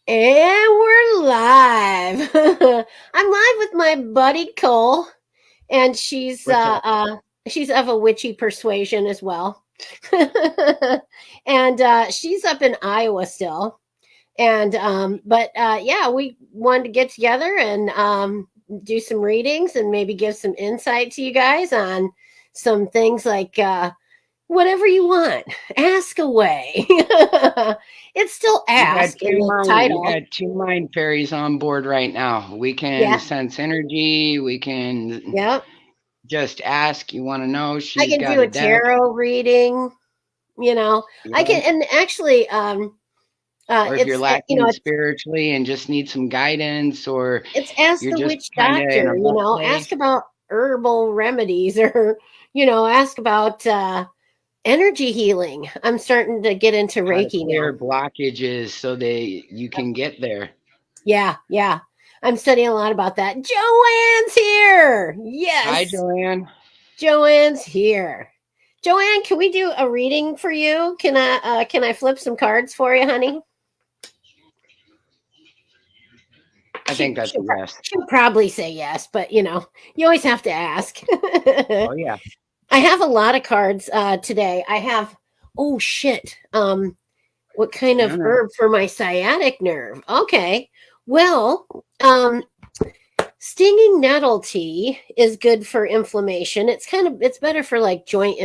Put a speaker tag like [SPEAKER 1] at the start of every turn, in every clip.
[SPEAKER 1] And we're live. I'm live with my buddy Cole, and
[SPEAKER 2] What's up?
[SPEAKER 1] she's of a witchy persuasion as well. And she's up in Iowa still. And but yeah, we wanted to get together and do some readings and maybe give some insight to you guys on some things like whatever you want. Ask away. It's still ask in the
[SPEAKER 2] We
[SPEAKER 1] title.
[SPEAKER 2] got two mind fairies on board right now. We can
[SPEAKER 1] Yeah.
[SPEAKER 2] sense energy. We can
[SPEAKER 1] Yep.
[SPEAKER 2] just ask. You want to know?
[SPEAKER 1] I
[SPEAKER 2] She's
[SPEAKER 1] can
[SPEAKER 2] got
[SPEAKER 1] do
[SPEAKER 2] a
[SPEAKER 1] a
[SPEAKER 2] deck.
[SPEAKER 1] tarot reading, you know. I
[SPEAKER 2] Yeah.
[SPEAKER 1] can and actually
[SPEAKER 2] Or if you're
[SPEAKER 1] it's
[SPEAKER 2] lacking spiritually and just need some guidance, or
[SPEAKER 1] it's ask
[SPEAKER 2] you're
[SPEAKER 1] the
[SPEAKER 2] just
[SPEAKER 1] witch
[SPEAKER 2] kind of in
[SPEAKER 1] doctor,
[SPEAKER 2] a rough
[SPEAKER 1] ask
[SPEAKER 2] place.
[SPEAKER 1] about herbal remedies or ask about energy healing. I'm starting to get into
[SPEAKER 2] How to
[SPEAKER 1] Reiki
[SPEAKER 2] clear
[SPEAKER 1] now.
[SPEAKER 2] blockages so you can get there.
[SPEAKER 1] Yeah, yeah. I'm studying a lot about that. Joanne's here.
[SPEAKER 2] Hi,
[SPEAKER 1] Yes.
[SPEAKER 2] Joanne.
[SPEAKER 1] Joanne's here. Joanne, can we do a reading for you? Can I flip some cards for you, honey?
[SPEAKER 2] I think that's a yes.
[SPEAKER 1] She'll probably say yes, but you always have to ask.
[SPEAKER 2] Oh yeah.
[SPEAKER 1] I have a lot of cards today. I have oh shit. What kind
[SPEAKER 2] No,
[SPEAKER 1] of
[SPEAKER 2] no.
[SPEAKER 1] herb for my sciatic nerve? Okay. Well, stinging nettle tea is good for inflammation. It's better for like joint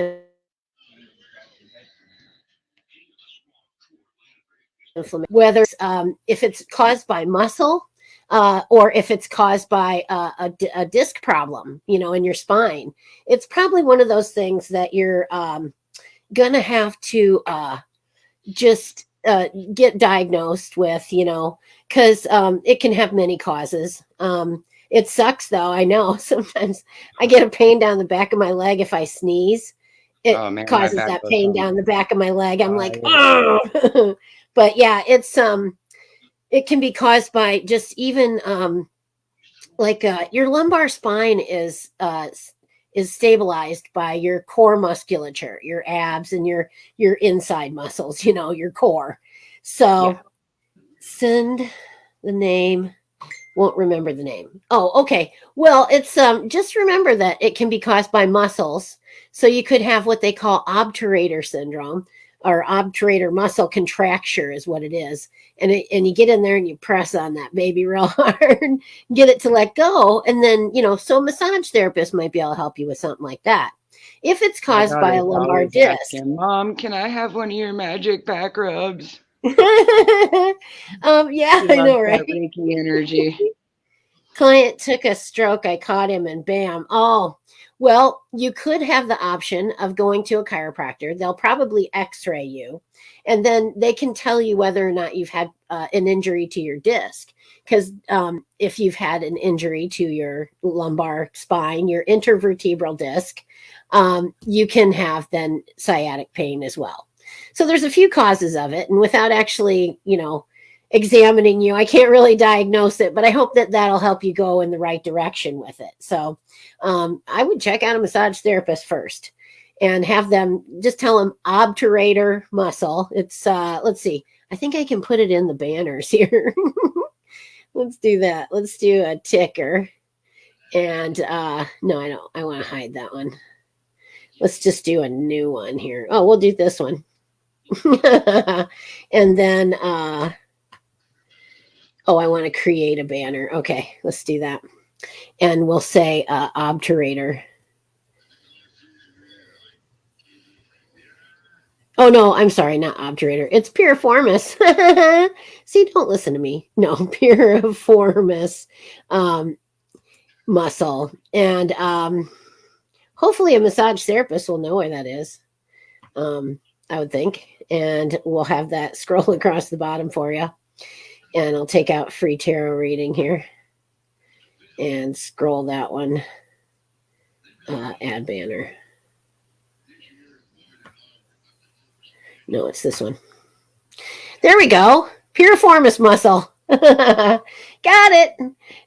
[SPEAKER 1] inflammation, whether if it's caused by muscle or if it's caused by a disc problem, in your spine. It's probably one of those things that you're gonna have to just get diagnosed with, because it can have many causes. It sucks though. I know sometimes I get a pain down the back of my leg if I sneeze. It
[SPEAKER 2] Oh man, my
[SPEAKER 1] causes
[SPEAKER 2] back
[SPEAKER 1] that
[SPEAKER 2] goes
[SPEAKER 1] pain
[SPEAKER 2] on.
[SPEAKER 1] down the back of my leg. I'm like,
[SPEAKER 2] Yeah.
[SPEAKER 1] oh. But yeah, it can be caused by just even like your lumbar spine is stabilized by your core musculature, your abs and your inside muscles, your core.
[SPEAKER 2] Yeah.
[SPEAKER 1] So send the name, won't remember the name. Oh, okay. Well, it's just remember that it can be caused by muscles. So you could have what they call obturator syndrome or obturator muscle contracture is what it is. And you get in there and you press on that baby real hard, get it to let go. And then, so massage therapist might be able to help you with something like that. If it's
[SPEAKER 2] My
[SPEAKER 1] caused by a
[SPEAKER 2] daughter's
[SPEAKER 1] lumbar
[SPEAKER 2] always
[SPEAKER 1] disc.
[SPEAKER 2] asking, "Mom, can I have one of your magic back rubs?"
[SPEAKER 1] Yeah,
[SPEAKER 2] She
[SPEAKER 1] I
[SPEAKER 2] loves
[SPEAKER 1] know, right?
[SPEAKER 2] that Reiki energy.
[SPEAKER 1] Client took a stroke. I caught him and bam. Oh, well, you could have the option of going to a chiropractor. They'll probably x ray you and then they can tell you whether or not you've had an injury to your disc. Because if you've had an injury to your lumbar spine, your intervertebral disc, you can have then sciatic pain as well. So there's a few causes of it. And without actually, examining you, I can't really diagnose it, but I hope that that'll help you go in the right direction with it. So I would check out a massage therapist first and have them just tell them obturator muscle. It's let's see. I think I can put it in the banners here. Let's do that. Let's do a ticker. And no, I don't. I want to hide that one. Let's just do a new one here. Oh, we'll do this one. And then oh, I want to create a banner. Okay, let's do that. And we'll say obturator. Oh no, I'm sorry, not obturator. It's piriformis. See, don't listen to me. No, piriformis um, muscle, and hopefully a massage therapist will know where that is. I would think, and we'll have that scroll across the bottom for you. And I'll take out free tarot reading here and scroll that one. Add banner. No, it's this one. There we go. Piriformis muscle. Got it.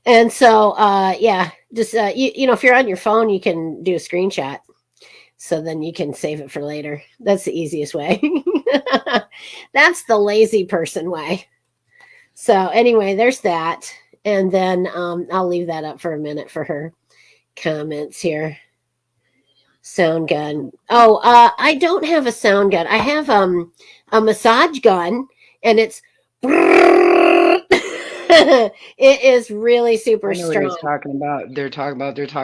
[SPEAKER 1] And so, yeah, just, if you're on your phone, you can do a screenshot. So then you can save it for later. That's the easiest way. That's the lazy person way. So anyway, there's that. And then I'll leave that up for a minute for her comments here. Sound gun. Oh, I don't have a sound gun. I have a massage gun, and it's it is really super
[SPEAKER 2] I know what he's
[SPEAKER 1] strong.
[SPEAKER 2] talking about. They're talking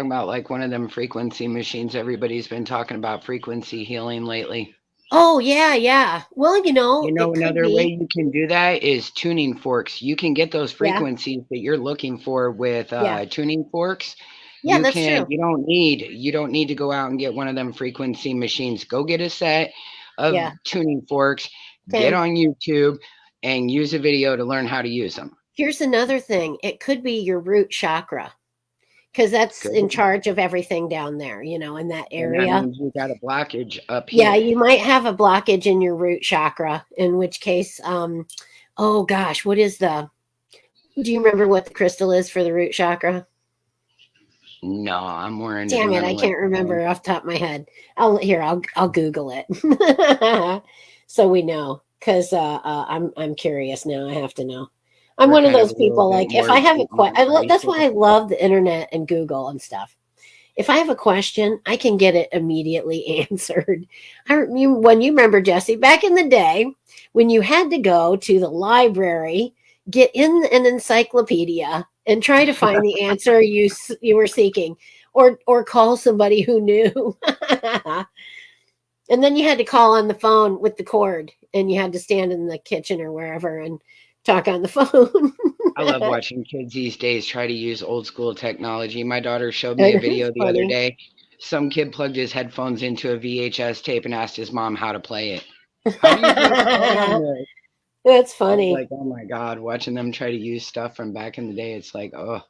[SPEAKER 2] about like one of them frequency machines. Everybody's been talking about frequency healing lately.
[SPEAKER 1] Oh yeah, yeah. Well,
[SPEAKER 2] You know,
[SPEAKER 1] it could
[SPEAKER 2] another way
[SPEAKER 1] be.
[SPEAKER 2] you can do that is tuning forks. You can get those
[SPEAKER 1] Yeah,
[SPEAKER 2] frequencies that you're looking for with
[SPEAKER 1] yeah,
[SPEAKER 2] tuning forks.
[SPEAKER 1] yeah. That's true.
[SPEAKER 2] You don't need to go out and get one of them frequency machines. Go get a set of
[SPEAKER 1] Yeah.
[SPEAKER 2] tuning forks, get
[SPEAKER 1] Okay.
[SPEAKER 2] on YouTube and use a video to learn how to use them.
[SPEAKER 1] Here's another thing. It could be your root chakra because that's in
[SPEAKER 2] Good.
[SPEAKER 1] charge of everything down there. In that
[SPEAKER 2] And that
[SPEAKER 1] area.
[SPEAKER 2] means you got a blockage up
[SPEAKER 1] Yeah,
[SPEAKER 2] here.
[SPEAKER 1] you might have a blockage in your root chakra, in which case, oh gosh, do you remember what the crystal is for the root chakra?
[SPEAKER 2] No, I'm more into the
[SPEAKER 1] Damn it, I
[SPEAKER 2] mental
[SPEAKER 1] can't
[SPEAKER 2] exam.
[SPEAKER 1] remember off the top of my head. I'll Google it. So we know, because I'm curious now. I have to know. I'm
[SPEAKER 2] We're
[SPEAKER 1] one of
[SPEAKER 2] kind of
[SPEAKER 1] those
[SPEAKER 2] a little
[SPEAKER 1] people,
[SPEAKER 2] bit
[SPEAKER 1] like, if
[SPEAKER 2] more
[SPEAKER 1] I have a
[SPEAKER 2] more
[SPEAKER 1] that's
[SPEAKER 2] basic.
[SPEAKER 1] why I love the internet and Google and stuff. If I have a question, I can get it immediately answered. When you remember, Jesse, back in the day when you had to go to the library, get in an encyclopedia, and try to find the answer you were seeking, or call somebody who knew. And then you had to call on the phone with the cord, and you had to stand in the kitchen or wherever and talk on the phone.
[SPEAKER 2] I love watching kids these days try to use old school technology. My daughter showed me a
[SPEAKER 1] It's
[SPEAKER 2] video the other
[SPEAKER 1] funny.
[SPEAKER 2] day. Some kid plugged his headphones into a VHS tape and asked his mom how to play it. How do you press play on this?
[SPEAKER 1] That's
[SPEAKER 2] I was
[SPEAKER 1] funny.
[SPEAKER 2] like, oh my God, watching them try to use stuff from back in the day. It's like, oh,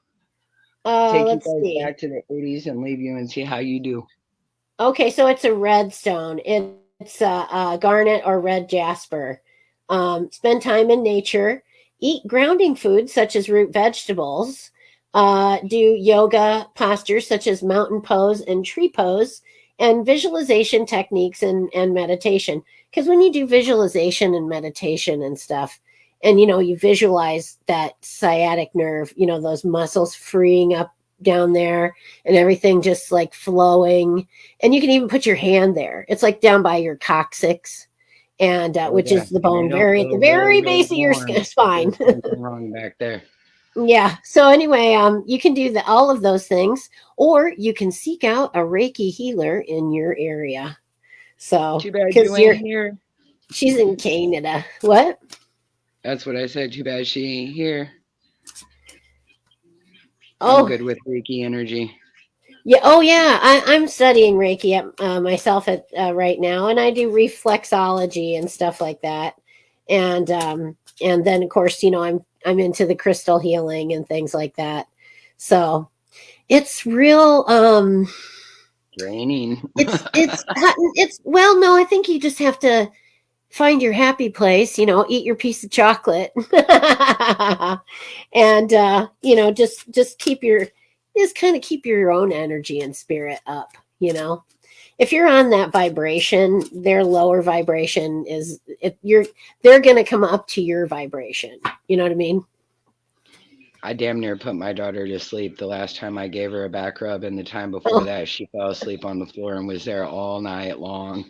[SPEAKER 2] take you
[SPEAKER 1] Let's
[SPEAKER 2] guys
[SPEAKER 1] see.
[SPEAKER 2] back to the 80s and leave you and see how you do.
[SPEAKER 1] Okay, so it's a red stone. It's a garnet or red jasper. Spend time in nature. Eat grounding foods such as root vegetables. Do yoga postures such as mountain pose and tree pose, and visualization techniques and meditation. Because when you do visualization and meditation and stuff, and you visualize that sciatic nerve, those muscles freeing up down there and everything just like flowing, and you can even put your hand there. It's like down by your coccyx, and
[SPEAKER 2] Oh
[SPEAKER 1] which
[SPEAKER 2] yeah,
[SPEAKER 1] is the
[SPEAKER 2] and
[SPEAKER 1] bone very at the
[SPEAKER 2] it'll really
[SPEAKER 1] very
[SPEAKER 2] go
[SPEAKER 1] base of your
[SPEAKER 2] warm if
[SPEAKER 1] spine.
[SPEAKER 2] there's something wrong back there.
[SPEAKER 1] Yeah. So anyway, you can do all of those things, or you can seek out a Reiki healer in your area. So
[SPEAKER 2] Too bad you
[SPEAKER 1] because
[SPEAKER 2] ain't here.
[SPEAKER 1] she's in Canada. What?
[SPEAKER 2] That's what I said. Too bad she ain't here. I'm
[SPEAKER 1] Oh,
[SPEAKER 2] good with Reiki energy.
[SPEAKER 1] yeah. Oh, yeah. I'm studying Reiki myself at right now, and I do reflexology and stuff like that. And then of course, I'm into the crystal healing and things like that. So it's real.
[SPEAKER 2] Draining.
[SPEAKER 1] It's well, no, I think you just have to find your happy place. Eat your piece of chocolate, and just kind of keep your own energy and spirit up. If you're on that vibration, their lower vibration is if you're they're going to come up to your vibration. You know what I mean?
[SPEAKER 2] I damn near put my daughter to sleep the last time I gave her a back rub, and the time before
[SPEAKER 1] Oh,
[SPEAKER 2] that, she fell asleep on the floor and was there all night long.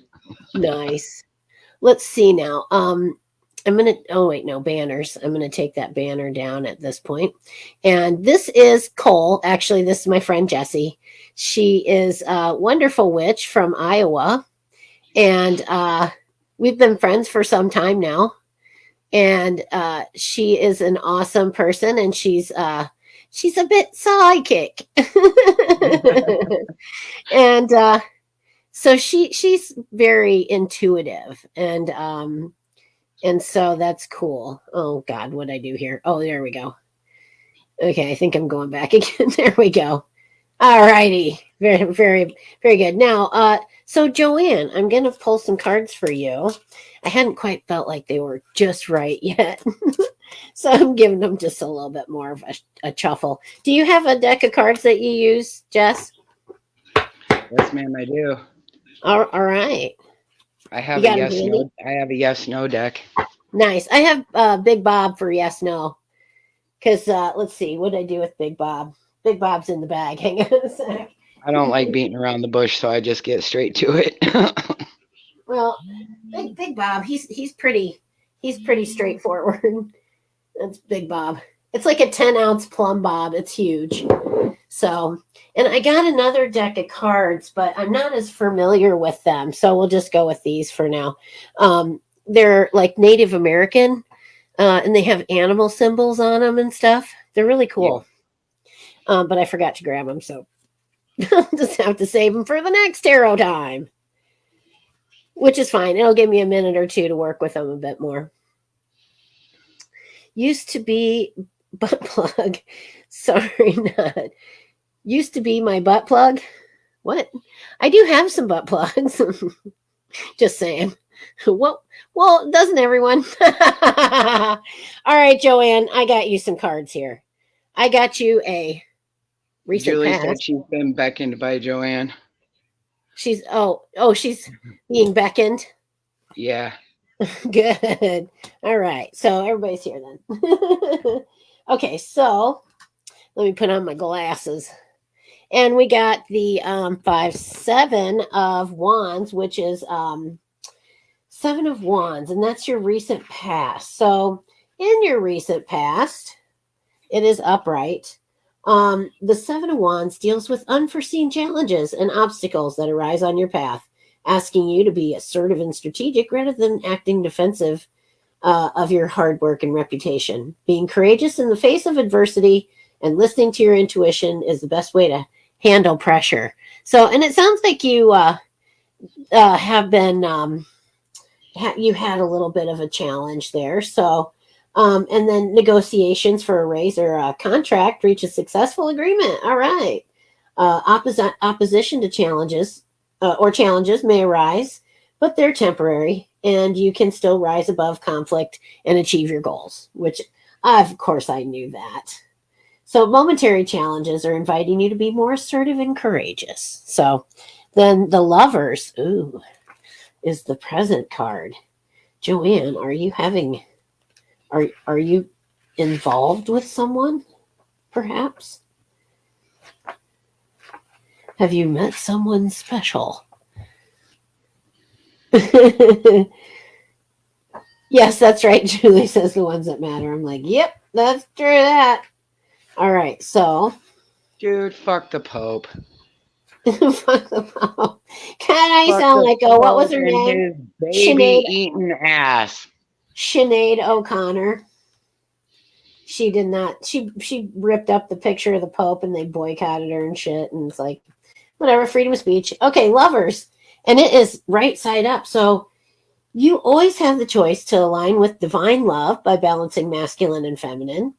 [SPEAKER 1] nice. Let's see now. I'm gonna. Oh wait, no banners. I'm gonna take that banner down at this point. And this is Cole. Actually, this is my friend Jessie. She is a wonderful witch from Iowa, and we've been friends for some time now. And she is an awesome person, and she's a bit psychic, and so she's very intuitive, and so that's cool. Oh God, what I do here? Oh, there we go. Okay, I think I'm going back again. There we go. All righty. Very, very, very good. Now, so Joanne, I'm gonna pull some cards for you. I hadn't quite felt like they were just right yet. So I'm giving them just a little bit more of a shuffle. Do you have a deck of cards that you use, Jess?
[SPEAKER 2] Yes, ma'am, I do.
[SPEAKER 1] All right. You got them handy?
[SPEAKER 2] I have a yes no deck.
[SPEAKER 1] Nice. I have Big Bob for yes, no. Because let's see, what did I do with Big Bob? Big Bob's in the bag. Hang on a sec.
[SPEAKER 2] I don't like beating around the bush, so I just get straight to it.
[SPEAKER 1] Well, Big Bob, he's pretty straightforward. That's Big Bob. It's like a 10-ounce plumb bob. It's huge. So, and I got another deck of cards, but I'm not as familiar with them. So we'll just go with these for now. They're like Native American, and they have animal symbols on them and stuff. They're really cool. Yeah. But I forgot to grab them, so I'll just have to save them for the next tarot time, which is fine. It'll give me a minute or two to work with them a bit more. Used to be butt plug. Sorry, not. Used to be my butt plug. What? I do have some butt plugs. Just saying. Well, doesn't everyone? All right, Joanne, I got you some cards here. I got you a recent
[SPEAKER 2] Julie
[SPEAKER 1] past.
[SPEAKER 2] said she's been beckoned by Joanne.
[SPEAKER 1] She's she's being beckoned.
[SPEAKER 2] Yeah.
[SPEAKER 1] Good. All right. So everybody's here then. Okay, so let me put on my glasses. And we got the 5-7 of wands, which is 7 of wands, and that's your recent past. So in your recent past, it is upright. The 7 of wands deals with unforeseen challenges and obstacles that arise on your path, asking you to be assertive and strategic rather than acting defensive of your hard work and reputation. Being courageous in the face of adversity and listening to your intuition is the best way to handle pressure. So, and it sounds like you have been, you had a little bit of a challenge there. So, and then negotiations for a raise or a contract reach a successful agreement. All right. Opposition to challenges or challenges may arise, but they're temporary and you can still rise above conflict and achieve your goals, which of course I knew that. So momentary challenges are inviting you to be more assertive and courageous. So then the Lovers, is the present card. Joanne, are you involved with someone, perhaps? Have you met someone special? Yes, that's right. Julie says the ones that matter. I'm like, yep, that's true. That. All right, so.
[SPEAKER 2] Dude, fuck the Pope.
[SPEAKER 1] Fuck the Pope. Can I sound like what was her name?
[SPEAKER 2] His baby eating ass.
[SPEAKER 1] Sinead O'Connor. She did not. She ripped up the picture of the Pope and they boycotted her and shit. And it's like, whatever, freedom of speech. Okay, Lovers. And it is right side up. So you always have the choice to align with divine love by balancing masculine and feminine.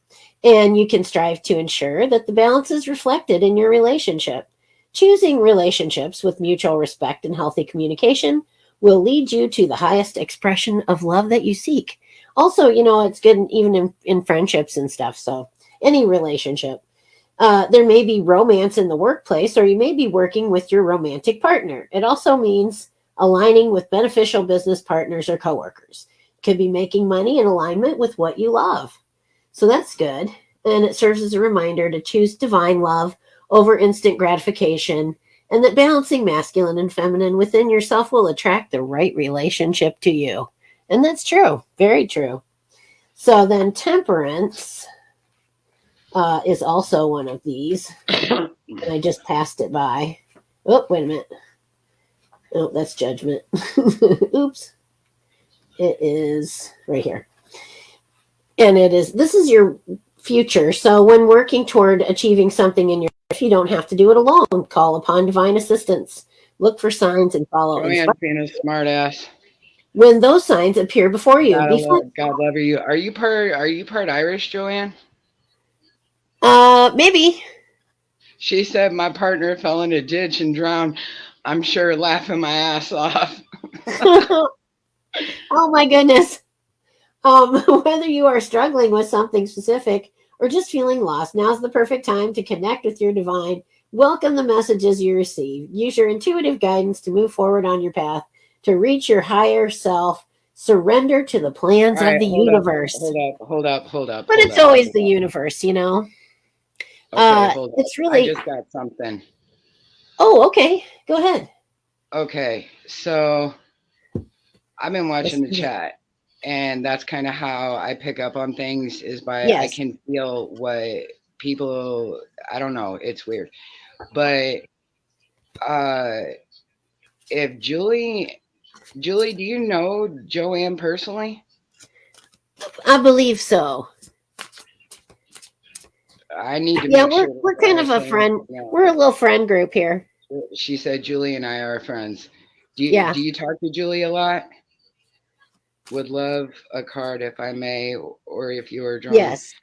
[SPEAKER 1] And you can strive to ensure that the balance is reflected in your relationship. Choosing relationships with mutual respect and healthy communication will lead you to the highest expression of love that you seek. Also, it's good even in friendships and stuff. So any relationship. There may be romance in the workplace, or you may be working with your romantic partner. It also means aligning with beneficial business partners or coworkers. Could be making money in alignment with what you love. So that's good. And it serves as a reminder to choose divine love over instant gratification, and that balancing masculine and feminine within yourself will attract the right relationship to you. And that's true. Very true. So then Temperance is also one of these. And I just passed it by. Oh, wait a minute. Oh, that's Judgment. Oops. It is right here. And this is your future. So when working toward achieving something in your life, you don't have to do it alone. Call upon divine assistance. Look for signs and follow.
[SPEAKER 2] Joanne being a smart ass.
[SPEAKER 1] When those signs appear before you.
[SPEAKER 2] God love you. Are you part Irish, Joanne?
[SPEAKER 1] Maybe.
[SPEAKER 2] She said my partner fell in a ditch and drowned. I'm sure laughing my ass off.
[SPEAKER 1] Oh my goodness. Whether you are struggling with something specific or just feeling lost, now's the perfect time to connect with your divine. Welcome the messages you receive. Use your intuitive guidance to move forward on your path to reach your higher self Surrender to the plans
[SPEAKER 2] All
[SPEAKER 1] of
[SPEAKER 2] right,
[SPEAKER 1] the universe.
[SPEAKER 2] hold up.
[SPEAKER 1] But it's always the universe, you know.
[SPEAKER 2] Okay, hold up.
[SPEAKER 1] It's
[SPEAKER 2] I
[SPEAKER 1] really.
[SPEAKER 2] just got something.
[SPEAKER 1] Oh, okay. Go ahead.
[SPEAKER 2] Okay, so I've been watching the chat, and that's kind of how I pick up on things is by I
[SPEAKER 1] Yes.
[SPEAKER 2] can feel what people, I don't know, it's weird. But if Julie, do you know Joanne personally?
[SPEAKER 1] I believe so.
[SPEAKER 2] I need to
[SPEAKER 1] Yeah,
[SPEAKER 2] make sure
[SPEAKER 1] we're
[SPEAKER 2] that
[SPEAKER 1] kind
[SPEAKER 2] I
[SPEAKER 1] of a
[SPEAKER 2] say,
[SPEAKER 1] friend.
[SPEAKER 2] you know,
[SPEAKER 1] We're a little friend group here.
[SPEAKER 2] she said Julie and I are friends.
[SPEAKER 1] Yeah.
[SPEAKER 2] Do you talk to Julie a lot? Would love a card if I may, or if you are drawn.
[SPEAKER 1] Yes.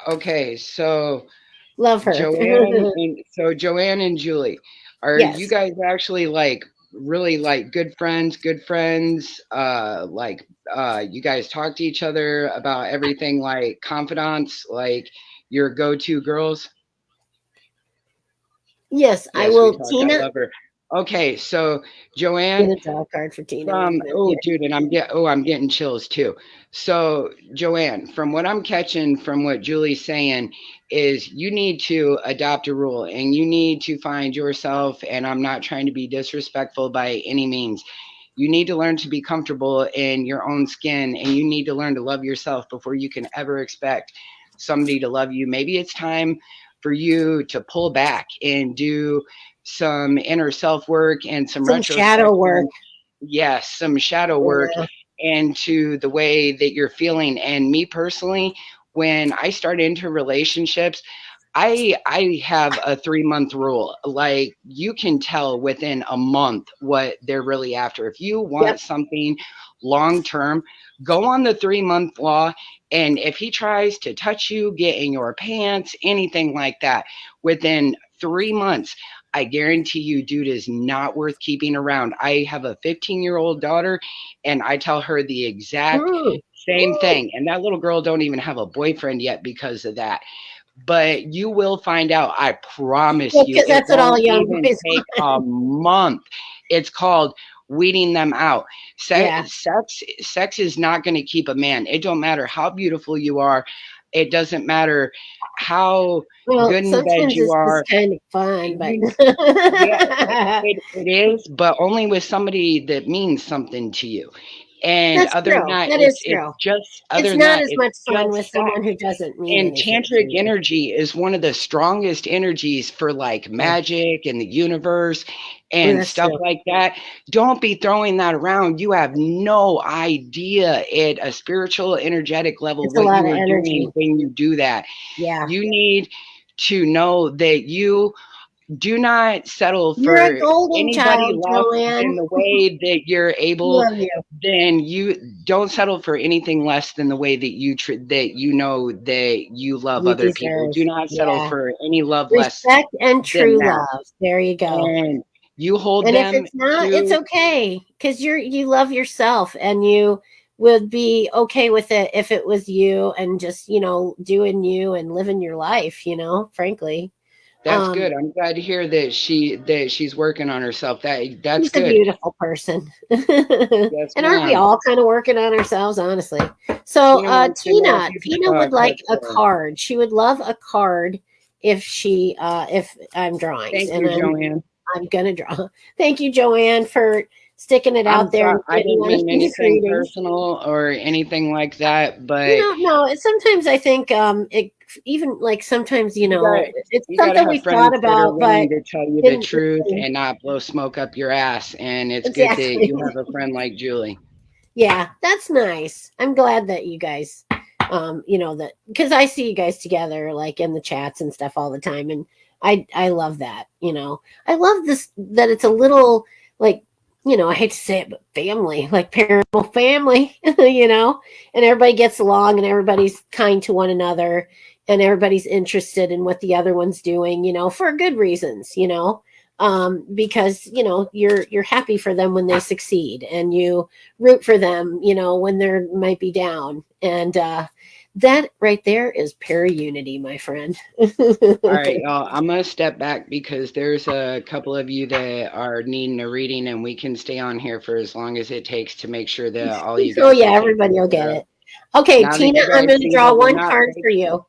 [SPEAKER 2] Okay, so
[SPEAKER 1] Love her.
[SPEAKER 2] Joanne and Julie, are you
[SPEAKER 1] Yes.
[SPEAKER 2] guys actually like really like good friends? Good friends? You guys talk to each other about everything, like confidants, like your go-to girls?
[SPEAKER 1] Yes, I
[SPEAKER 2] Yes, we
[SPEAKER 1] will.
[SPEAKER 2] talk. I
[SPEAKER 1] Tina,
[SPEAKER 2] love her. Okay, so
[SPEAKER 1] get
[SPEAKER 2] Joanne,
[SPEAKER 1] a draw card for Tina.
[SPEAKER 2] from
[SPEAKER 1] Here.
[SPEAKER 2] dude, and I'm getting chills too. So Joanne, from what I'm catching from what Julie's saying is you need to adopt a rule and you need to find yourself, and I'm not trying to be disrespectful by any means. You need to learn to be comfortable in your own skin, and you need to learn to love yourself before you can ever expect somebody to love you. Maybe it's time for you to pull back and do some inner self work and some
[SPEAKER 1] shadow work.
[SPEAKER 2] retrospection. Yes, some shadow work into the way that you're feeling. And me personally, when I start into relationships, I have a 3-month rule. Like you can tell within a month what they're really after. If you want something long term, go on the 3-month law. And if he tries to touch you, get in your pants, anything like that, within 3 months, I guarantee you, dude is not worth keeping around. I have a 15-year-old daughter, and I tell her the exact same thing. And that little girl don't even have a boyfriend yet because of that. But you will find out. I promise you.
[SPEAKER 1] Because that's what all young boys
[SPEAKER 2] take a month. It's called weeding them out. Sex is not going to keep a man. It don't matter how beautiful you are. It doesn't matter how good in bed you are.
[SPEAKER 1] It's kind of fun, but
[SPEAKER 2] it is, but only with somebody that means something to you. And
[SPEAKER 1] that's
[SPEAKER 2] other
[SPEAKER 1] true.
[SPEAKER 2] than that,
[SPEAKER 1] That
[SPEAKER 2] it's
[SPEAKER 1] is true.
[SPEAKER 2] just other
[SPEAKER 1] It's
[SPEAKER 2] than
[SPEAKER 1] not
[SPEAKER 2] that,
[SPEAKER 1] as
[SPEAKER 2] it's
[SPEAKER 1] much fun
[SPEAKER 2] just
[SPEAKER 1] with
[SPEAKER 2] sex.
[SPEAKER 1] someone who doesn't mean
[SPEAKER 2] And
[SPEAKER 1] anything.
[SPEAKER 2] tantric energy is one of the strongest energies for like magic and the universe and stuff like that. Don't be throwing that around. You have no idea at a spiritual, energetic level
[SPEAKER 1] It's a
[SPEAKER 2] what
[SPEAKER 1] lot
[SPEAKER 2] you
[SPEAKER 1] of
[SPEAKER 2] are
[SPEAKER 1] energy.
[SPEAKER 2] doing when you do that.
[SPEAKER 1] Yeah.
[SPEAKER 2] You need to know that you do not settle
[SPEAKER 1] You're
[SPEAKER 2] for
[SPEAKER 1] a golden
[SPEAKER 2] anybody
[SPEAKER 1] child,
[SPEAKER 2] less
[SPEAKER 1] Joanne.
[SPEAKER 2] than the way that you're able.
[SPEAKER 1] Love you.
[SPEAKER 2] Then you don't settle for anything less than the way that that you know that you love
[SPEAKER 1] You
[SPEAKER 2] other people.
[SPEAKER 1] deserve.
[SPEAKER 2] Do not settle for any love less
[SPEAKER 1] Respect and
[SPEAKER 2] than
[SPEAKER 1] true
[SPEAKER 2] that.
[SPEAKER 1] love. There you go.
[SPEAKER 2] And you hold
[SPEAKER 1] And if
[SPEAKER 2] them
[SPEAKER 1] it's not,
[SPEAKER 2] to,
[SPEAKER 1] it's okay because you love yourself and you would be okay with it if it was you and just doing you and living your life. Frankly.
[SPEAKER 2] that's good. I'm glad to hear that she's working on herself. That's
[SPEAKER 1] She's a
[SPEAKER 2] good.
[SPEAKER 1] beautiful person.
[SPEAKER 2] Yes,
[SPEAKER 1] And aren't we
[SPEAKER 2] ma'am.
[SPEAKER 1] all kind of working on ourselves, honestly? So Tina would like a card. She would love a card if I'm drawing.
[SPEAKER 2] Thank you, Joanne.
[SPEAKER 1] I'm gonna draw. Thank you, Joanne, for sticking it out there.
[SPEAKER 2] I didn't mean anything personal or anything like that, but
[SPEAKER 1] no. Sometimes I think even like sometimes it's something we thought about, but
[SPEAKER 2] to tell you the truth and not blow smoke up your ass. And it's good that you have a friend like Julie.
[SPEAKER 1] Yeah, that's nice. I'm glad that you guys, that because I see you guys together like in the chats and stuff all the time, and I love that. I love this that it's a little like I hate to say it, but family, like paranormal family, and everybody gets along and everybody's kind to one another and everybody's interested in what the other one's doing, for good reasons, because you're happy for them when they succeed and you root for them when they might be down, and That right there is para-unity, my friend.
[SPEAKER 2] All right, y'all. I'm gonna step back because there's a couple of you that are needing a reading, and we can stay on here for as long as it takes to make sure that all you
[SPEAKER 1] Oh
[SPEAKER 2] guys
[SPEAKER 1] yeah,
[SPEAKER 2] are taken
[SPEAKER 1] everybody will get
[SPEAKER 2] care of.
[SPEAKER 1] it. Okay,
[SPEAKER 2] Now that
[SPEAKER 1] Tina,
[SPEAKER 2] you
[SPEAKER 1] I'm
[SPEAKER 2] guys
[SPEAKER 1] going to
[SPEAKER 2] can
[SPEAKER 1] draw
[SPEAKER 2] go the
[SPEAKER 1] one
[SPEAKER 2] nut
[SPEAKER 1] card
[SPEAKER 2] break.
[SPEAKER 1] for you.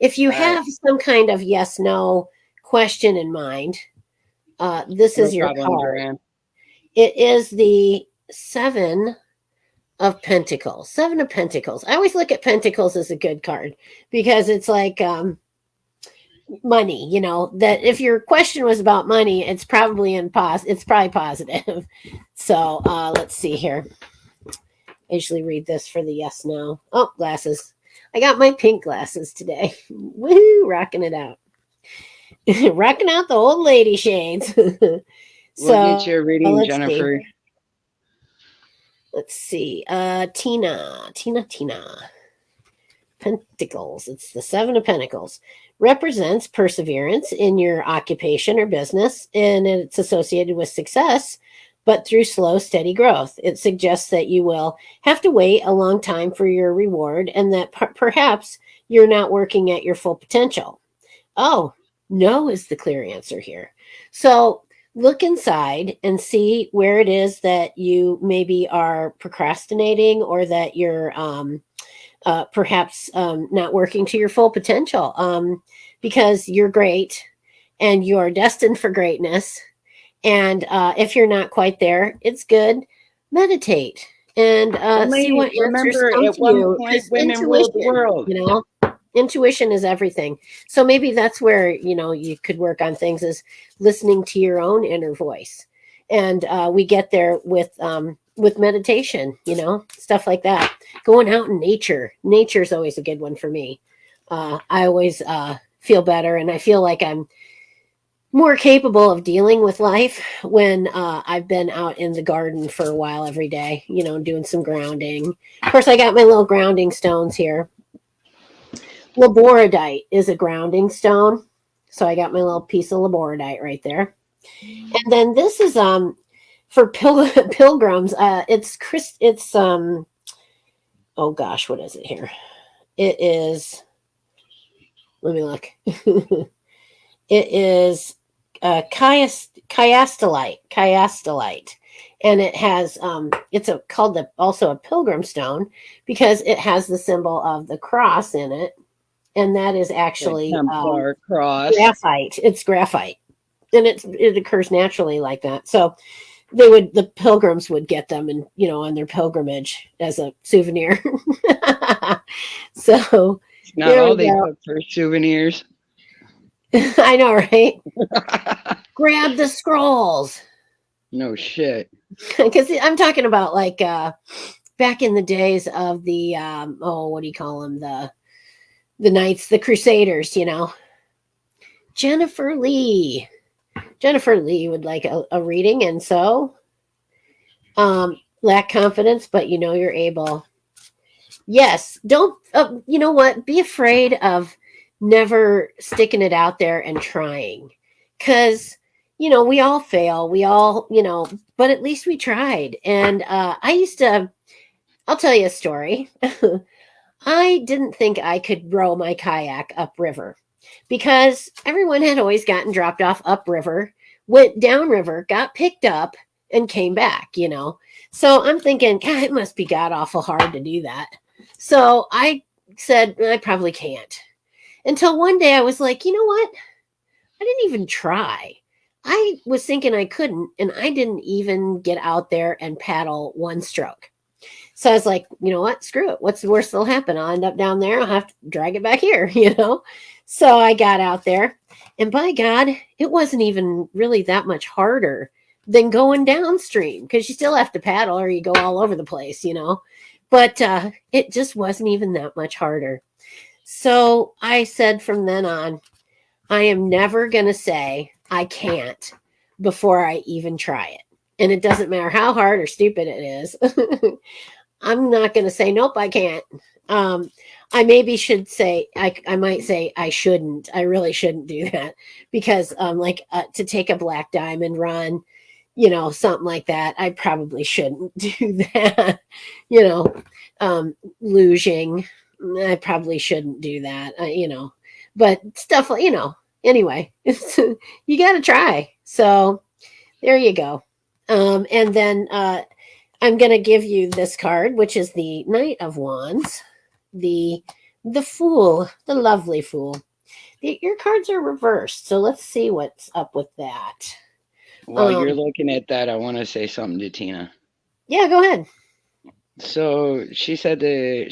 [SPEAKER 1] If you
[SPEAKER 2] All right,
[SPEAKER 1] have some kind of yes no question in mind, this
[SPEAKER 2] no
[SPEAKER 1] is your
[SPEAKER 2] problem,
[SPEAKER 1] card.
[SPEAKER 2] Joanne.
[SPEAKER 1] It is the Seven of Pentacles. Seven of Pentacles. I always look at Pentacles as a good card because it's like money. You know that if your question was about money, it's probably it's probably positive. So let's see here. I usually read this for the yes no. Oh, glasses. I got my pink glasses today. Woohoo, rocking it out. Rocking out the old lady shades.
[SPEAKER 2] We'll get
[SPEAKER 1] So
[SPEAKER 2] you a reading,
[SPEAKER 1] let's see.
[SPEAKER 2] Jennifer.
[SPEAKER 1] Let's see. Tina. Pentacles. It's the Seven of Pentacles. Represents perseverance in your occupation or business, and it's associated with success, but through slow, steady growth. It suggests that you will have to wait a long time for your reward and that perhaps you're not working at your full potential. Oh, no is the clear answer here. So look inside and see where it is that you maybe are procrastinating or that you're perhaps not working to your full potential because you're great and you're destined for greatness. And if you're not quite there, it's good. Meditate and see
[SPEAKER 2] Only
[SPEAKER 1] what answers
[SPEAKER 2] remember,
[SPEAKER 1] come
[SPEAKER 2] at
[SPEAKER 1] to
[SPEAKER 2] one
[SPEAKER 1] you.
[SPEAKER 2] point,
[SPEAKER 1] Because
[SPEAKER 2] women ruled the
[SPEAKER 1] intuition,
[SPEAKER 2] world.
[SPEAKER 1] you know, intuition is everything. So maybe that's where, you know, you could work on things is listening to your own inner voice. And we get there with meditation, you know, stuff like that. Going out in nature. Nature is always a good one for me. I always feel better and I feel like I'm more capable of dealing with life when I've been out in the garden for a while every day, you know, doing some grounding. Of course, I got my little grounding stones here. Laboradite is a grounding stone. So I got my little piece of laboradite right there. And then this is for pilgrims. It's oh gosh, what is it here? It is, let me look. It is chiastolite, and it has it's called also a pilgrim stone because it has the symbol of the cross in it, and that is
[SPEAKER 2] The
[SPEAKER 1] actually
[SPEAKER 2] Templar cross.
[SPEAKER 1] graphite. It's graphite, and it occurs naturally like that. So the pilgrims would get them and, you know, on their pilgrimage as a souvenir. So
[SPEAKER 2] It's not
[SPEAKER 1] there
[SPEAKER 2] all
[SPEAKER 1] we
[SPEAKER 2] they
[SPEAKER 1] go.
[SPEAKER 2] took for souvenirs.
[SPEAKER 1] I know, right? Grab the scrolls.
[SPEAKER 2] No shit.
[SPEAKER 1] Because I'm talking about like back in the days of the what do you call them, the knights, the crusaders, you know. Jennifer Lee would like a reading, and so lack confidence, but you know you're able. Yes, don't you know what, be afraid of never sticking it out there and trying, because you know we all fail, we all, you know, but at least we tried. And I'll tell you a story. I didn't think I could row my kayak upriver because everyone had always gotten dropped off upriver, went downriver, got picked up, and came back, you know. So I'm thinking, God, it must be god awful hard to do that. So I said, I probably can't. Until one day I was like, you know what? I didn't even try. I was thinking I couldn't, and I didn't even get out there and paddle one stroke. So I was like, you know what? Screw it. What's the worst that'll happen? I'll end up down there. I'll have to drag it back here, you know? So I got out there, and by God, it wasn't even really that much harder than going downstream because you still have to paddle or you go all over the place, you know? But it just wasn't even that much harder. So I said from then on, I am never going to say I can't before I even try it. And it doesn't matter how hard or stupid it is. I'm not going to say, nope, I can't. I maybe should say, I might say I shouldn't. I really shouldn't do that because to take a black diamond run, you know, something like that, I probably shouldn't do that, you know, luging, I probably shouldn't do that, but stuff like, anyway, you got to try. So there you go. And then I'm going to give you this card, which is the Knight of Wands, the Fool, the lovely Fool. Your cards are reversed, so let's see what's up with that.
[SPEAKER 2] While you're looking at that, I want to say something to Tina.
[SPEAKER 1] Yeah, go ahead.
[SPEAKER 2] So she said that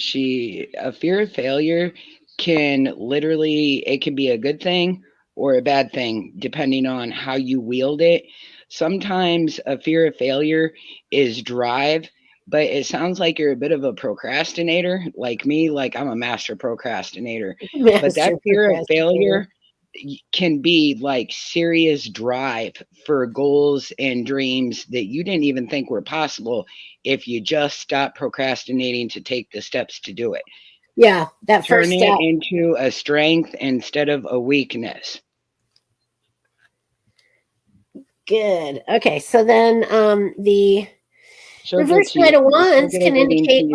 [SPEAKER 2] a fear of failure can literally, it can be a good thing or a bad thing, depending on how you wield it. Sometimes a fear of failure is drive, but it sounds like you're a bit of a procrastinator, like me, like I'm a master procrastinator. But that fear of failure can be like serious drive for goals and dreams that you didn't even think were possible if you just stop procrastinating to take the steps to do it.
[SPEAKER 1] Yeah, that
[SPEAKER 2] Turn
[SPEAKER 1] first step.
[SPEAKER 2] it into a strength instead of a weakness.
[SPEAKER 1] Good. Okay, so then the reverse Knight of Wands can indicate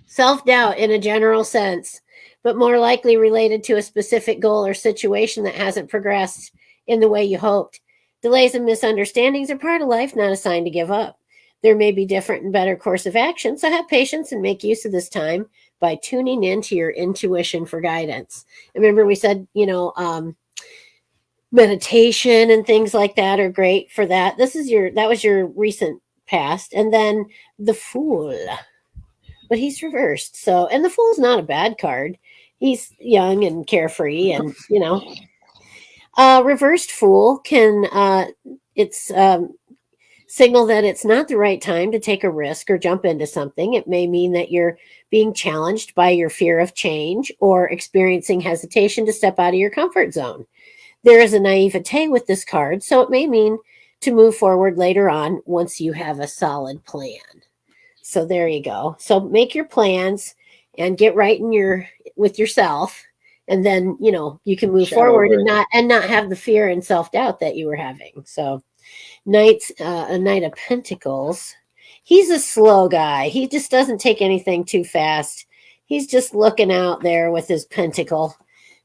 [SPEAKER 1] self-doubt in a general sense, but more likely related to a specific goal or situation that hasn't progressed in the way you hoped. Delays and misunderstandings are part of life, not a sign to give up. There may be different and better course of action, so have patience and make use of this time by tuning into your intuition for guidance. Remember, we said, meditation and things like that are great for that. That was your recent past. And then the Fool, but he's reversed. So, and the Fool's not a bad card. He's young and carefree, and reversed Fool can signal that it's not the right time to take a risk or jump into something. It may mean that you're being challenged by your fear of change or experiencing hesitation to step out of your comfort zone. There is a naivete with this card, so it may mean to move forward later on once you have a solid plan. So there you go. So make your plans and get right with yourself, and then you can move forward and not have the fear and self-doubt that you were having. So a Knight of Pentacles. He's a slow guy. He just doesn't take anything too fast. He's just looking out there with his pentacle.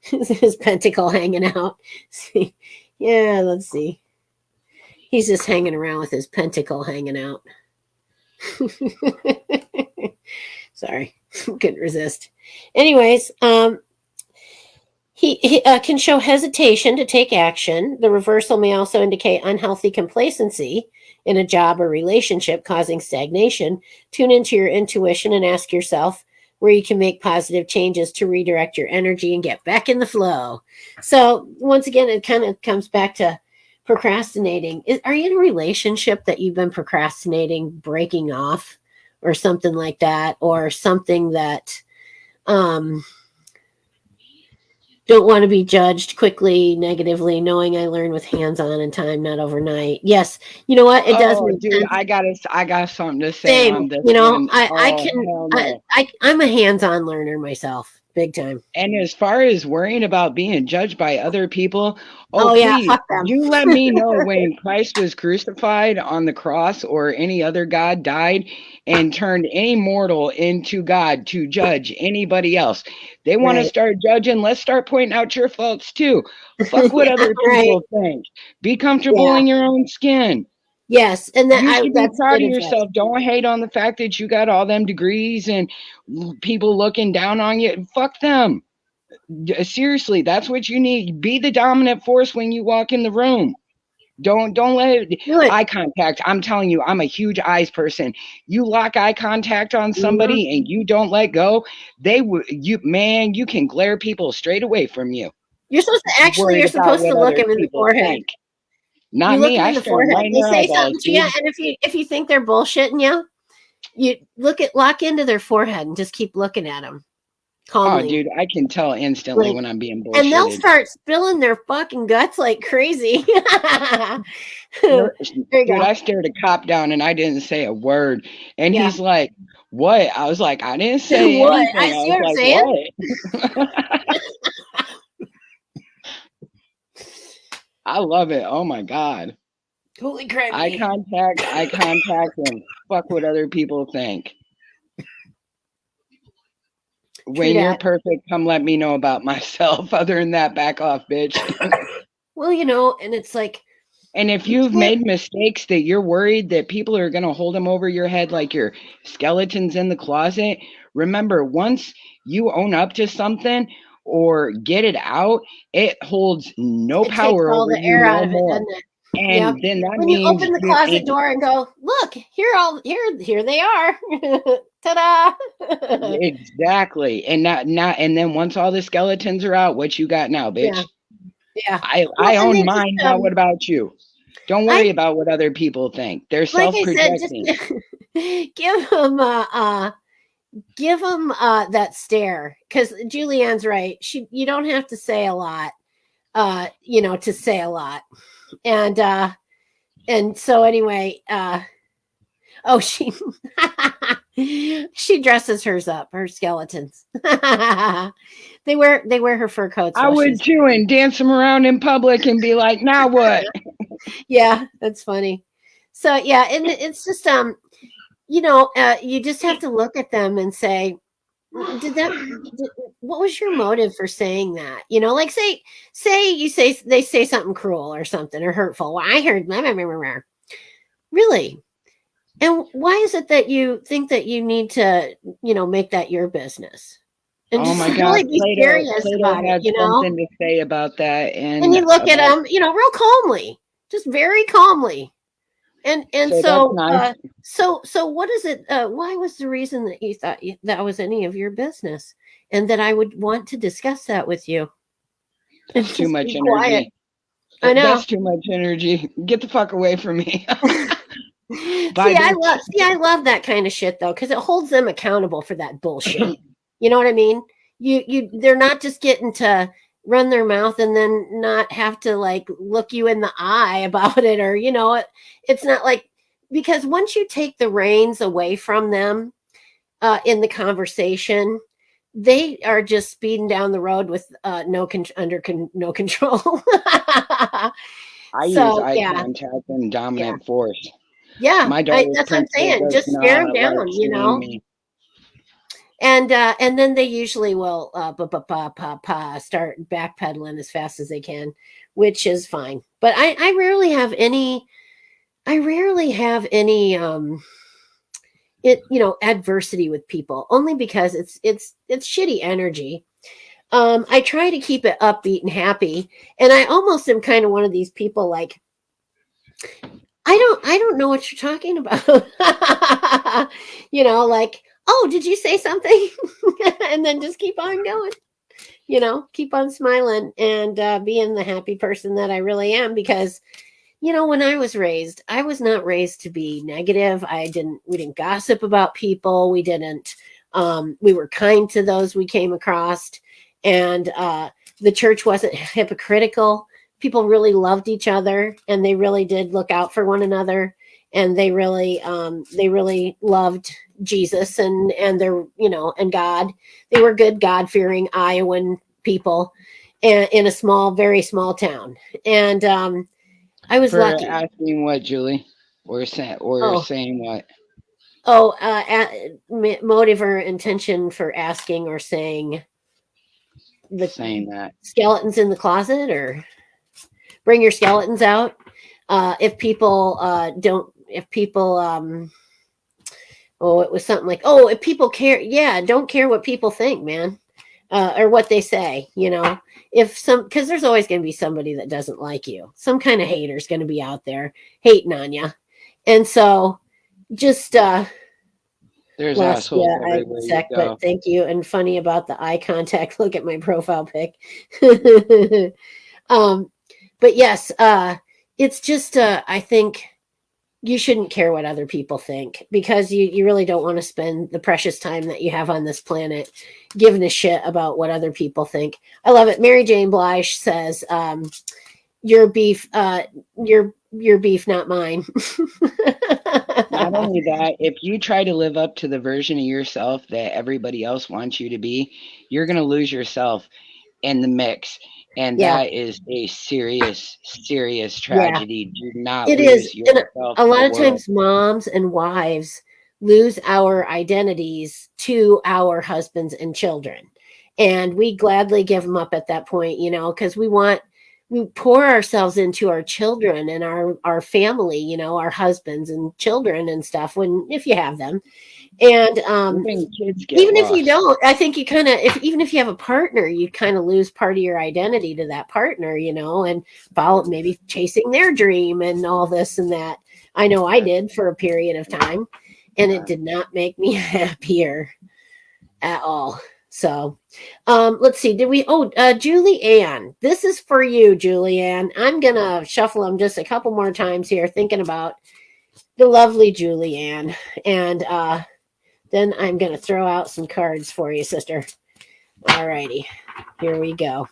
[SPEAKER 1] His pentacle hanging out. See? Yeah, let's see. He's just hanging around with his pentacle hanging out. Sorry, couldn't resist. Anyways, he can show hesitation to take action. The reversal may also indicate unhealthy complacency in a job or relationship, causing stagnation. Tune into your intuition and ask yourself where you can make positive changes to redirect your energy and get back in the flow. So once again, it kind of comes back to procrastinating. Are you in a relationship that you've been procrastinating breaking off or something like that, or something that don't want to be judged quickly, negatively, knowing I learn with hands-on and time, not overnight. Yes. You know what? It does make
[SPEAKER 2] dude,
[SPEAKER 1] sense.
[SPEAKER 2] I got something to say on this.
[SPEAKER 1] I'm a hands-on learner myself, big time.
[SPEAKER 2] And as far as worrying about being judged by other people,
[SPEAKER 1] please, fuck them.
[SPEAKER 2] You let me know when Christ was crucified on the cross or any other God died and turned any mortal into God to judge anybody else. They want to start judging. Let's start pointing out your faults too. Fuck what other people think. Be comfortable in your own skin.
[SPEAKER 1] Yes, and
[SPEAKER 2] you should be proud of yourself. Don't hate on the fact that you got all them degrees and people looking down on you. Fuck them. Seriously, that's what you need. Be the dominant force when you walk in the room. Don't let eye contact. I'm telling you, I'm a huge eyes person. You lock eye contact on somebody and you don't let go, you can glare people straight away from you.
[SPEAKER 1] You're supposed to look them in the forehead.
[SPEAKER 2] Not me. I start right
[SPEAKER 1] They say something to you, and if you think they're bullshitting you lock into their forehead and just keep looking at them calmly.
[SPEAKER 2] Oh, dude, I can tell instantly when I'm being bullshitted.
[SPEAKER 1] And they'll start spilling their fucking guts like crazy.
[SPEAKER 2] Dude, I stared a cop down and I didn't say a word. And he's like, what? I was like, I didn't say anything.
[SPEAKER 1] I see what I'm saying.
[SPEAKER 2] I love it. Oh my God.
[SPEAKER 1] Holy crap.
[SPEAKER 2] Eye contact, and fuck what other people think. When you're perfect, come let me know about myself. Other than that, back off, bitch.
[SPEAKER 1] Well, you know, and it's like,
[SPEAKER 2] and if you've made mistakes that you're worried that people are going to hold them over your head like your skeletons in the closet, remember, once you own up to something or get it out, it holds no
[SPEAKER 1] it takes
[SPEAKER 2] power
[SPEAKER 1] all
[SPEAKER 2] over
[SPEAKER 1] the
[SPEAKER 2] you
[SPEAKER 1] air out
[SPEAKER 2] no
[SPEAKER 1] of it,
[SPEAKER 2] more.
[SPEAKER 1] doesn't it?
[SPEAKER 2] And then that
[SPEAKER 1] when you
[SPEAKER 2] means
[SPEAKER 1] open the closet door and go, look, here they are. Ta-da.
[SPEAKER 2] Exactly. And and then once all the skeletons are out, what you got now, bitch?
[SPEAKER 1] Yeah.
[SPEAKER 2] I own mine. Now what about you? Don't worry about what other people think. They're
[SPEAKER 1] like
[SPEAKER 2] self-projecting.
[SPEAKER 1] I said, just give them that stare, because Julianne's right. You don't have to say a lot, you know, to say a lot. And so anyway, oh, she she dresses hers up, her skeletons. They wear her fur coats.
[SPEAKER 2] I would too, and dance them around in public and be like, now what?
[SPEAKER 1] Yeah, that's funny. So yeah, and it's just you know, you just have to look at them and say, what was your motive for saying that? You know, like say they say something cruel or something or hurtful. Well, I heard blah, blah, blah, blah. Really. And why is it that you think that you need to, you know, make that your business? And
[SPEAKER 2] oh my God,
[SPEAKER 1] really be serious about it, you know?
[SPEAKER 2] Something to say about that,
[SPEAKER 1] and you look at them, you know, real calmly, just very calmly. And so
[SPEAKER 2] nice.
[SPEAKER 1] So what is it? Why was the reason that you thought that was any of your business, and that I would want to discuss that with you?
[SPEAKER 2] It's too much energy.
[SPEAKER 1] Quiet. I know.
[SPEAKER 2] That's too much energy. Get the fuck away from me.
[SPEAKER 1] I love that kind of shit though, because it holds them accountable for that bullshit. You know what I mean? They're not just getting to run their mouth and then not have to like look you in the eye about it, or you know, it's not like, because once you take the reins away from them in the conversation, they are just speeding down the road with no control.
[SPEAKER 2] I use eye contact and dominant force.
[SPEAKER 1] Yeah,
[SPEAKER 2] my
[SPEAKER 1] that's what I'm saying. Just stare them down, you know. And then they usually will start backpedaling as fast as they can, which is fine. But I rarely have any adversity with people, only because it's shitty energy. I try to keep it upbeat and happy, and I almost am kind of one of these people like, I don't know what you're talking about. You know, like, oh, did you say something? And then just keep on going. You know, keep on smiling and being the happy person that I really am, because you know, when I was raised, I was not raised to be negative. We didn't gossip about people. We were kind to those we came across. And the church wasn't hypocritical. People really loved each other, and they really did look out for one another. And they really loved Jesus and their, you know, and God. They were good, God-fearing Iowan people in a very small town. And I was lucky.
[SPEAKER 2] Asking what, Julie? Or saying what?
[SPEAKER 1] Motive or intention for asking or saying
[SPEAKER 2] saying that
[SPEAKER 1] skeletons in the closet, or bring your skeletons out. If people it was something like, oh, if people care, don't care what people think, man, or what they say, you know. Because there's always going to be somebody that doesn't like you. Some kind of hater's going to be out there hating on you. And so just
[SPEAKER 2] there's assholes everywhere you go.
[SPEAKER 1] But thank you. And funny about the eye contact. Look at my profile pic. But yes, it's just I think you shouldn't care what other people think, because you really don't want to spend the precious time that you have on this planet giving a shit about what other people think. I love it. Mary Jane Blige says, your beef, your beef, not mine.
[SPEAKER 2] Not only that, if you try to live up to the version of yourself that everybody else wants you to be, you're going to lose yourself in the mix. And that is a serious, serious tragedy. Do not lose yourself.
[SPEAKER 1] A lot of times moms and wives lose our identities to our husbands and children. And we gladly give them up at that point, because we pour ourselves into our children and our family, our husbands and children and stuff, if you have them. And
[SPEAKER 2] Even kids get
[SPEAKER 1] even if you
[SPEAKER 2] lost.
[SPEAKER 1] don't, I think you kind of, even if you have a partner, you kind of lose part of your identity to that partner, and follow maybe chasing their dream and all this and that. I know I did for a period of time, and it did not make me happier at all. So let's see. Julie Ann, this is for you, Julie Ann. I'm gonna shuffle them just a couple more times here, thinking about the lovely Julie Ann, and then I'm going to throw out some cards for you, sister. All righty. Here we go.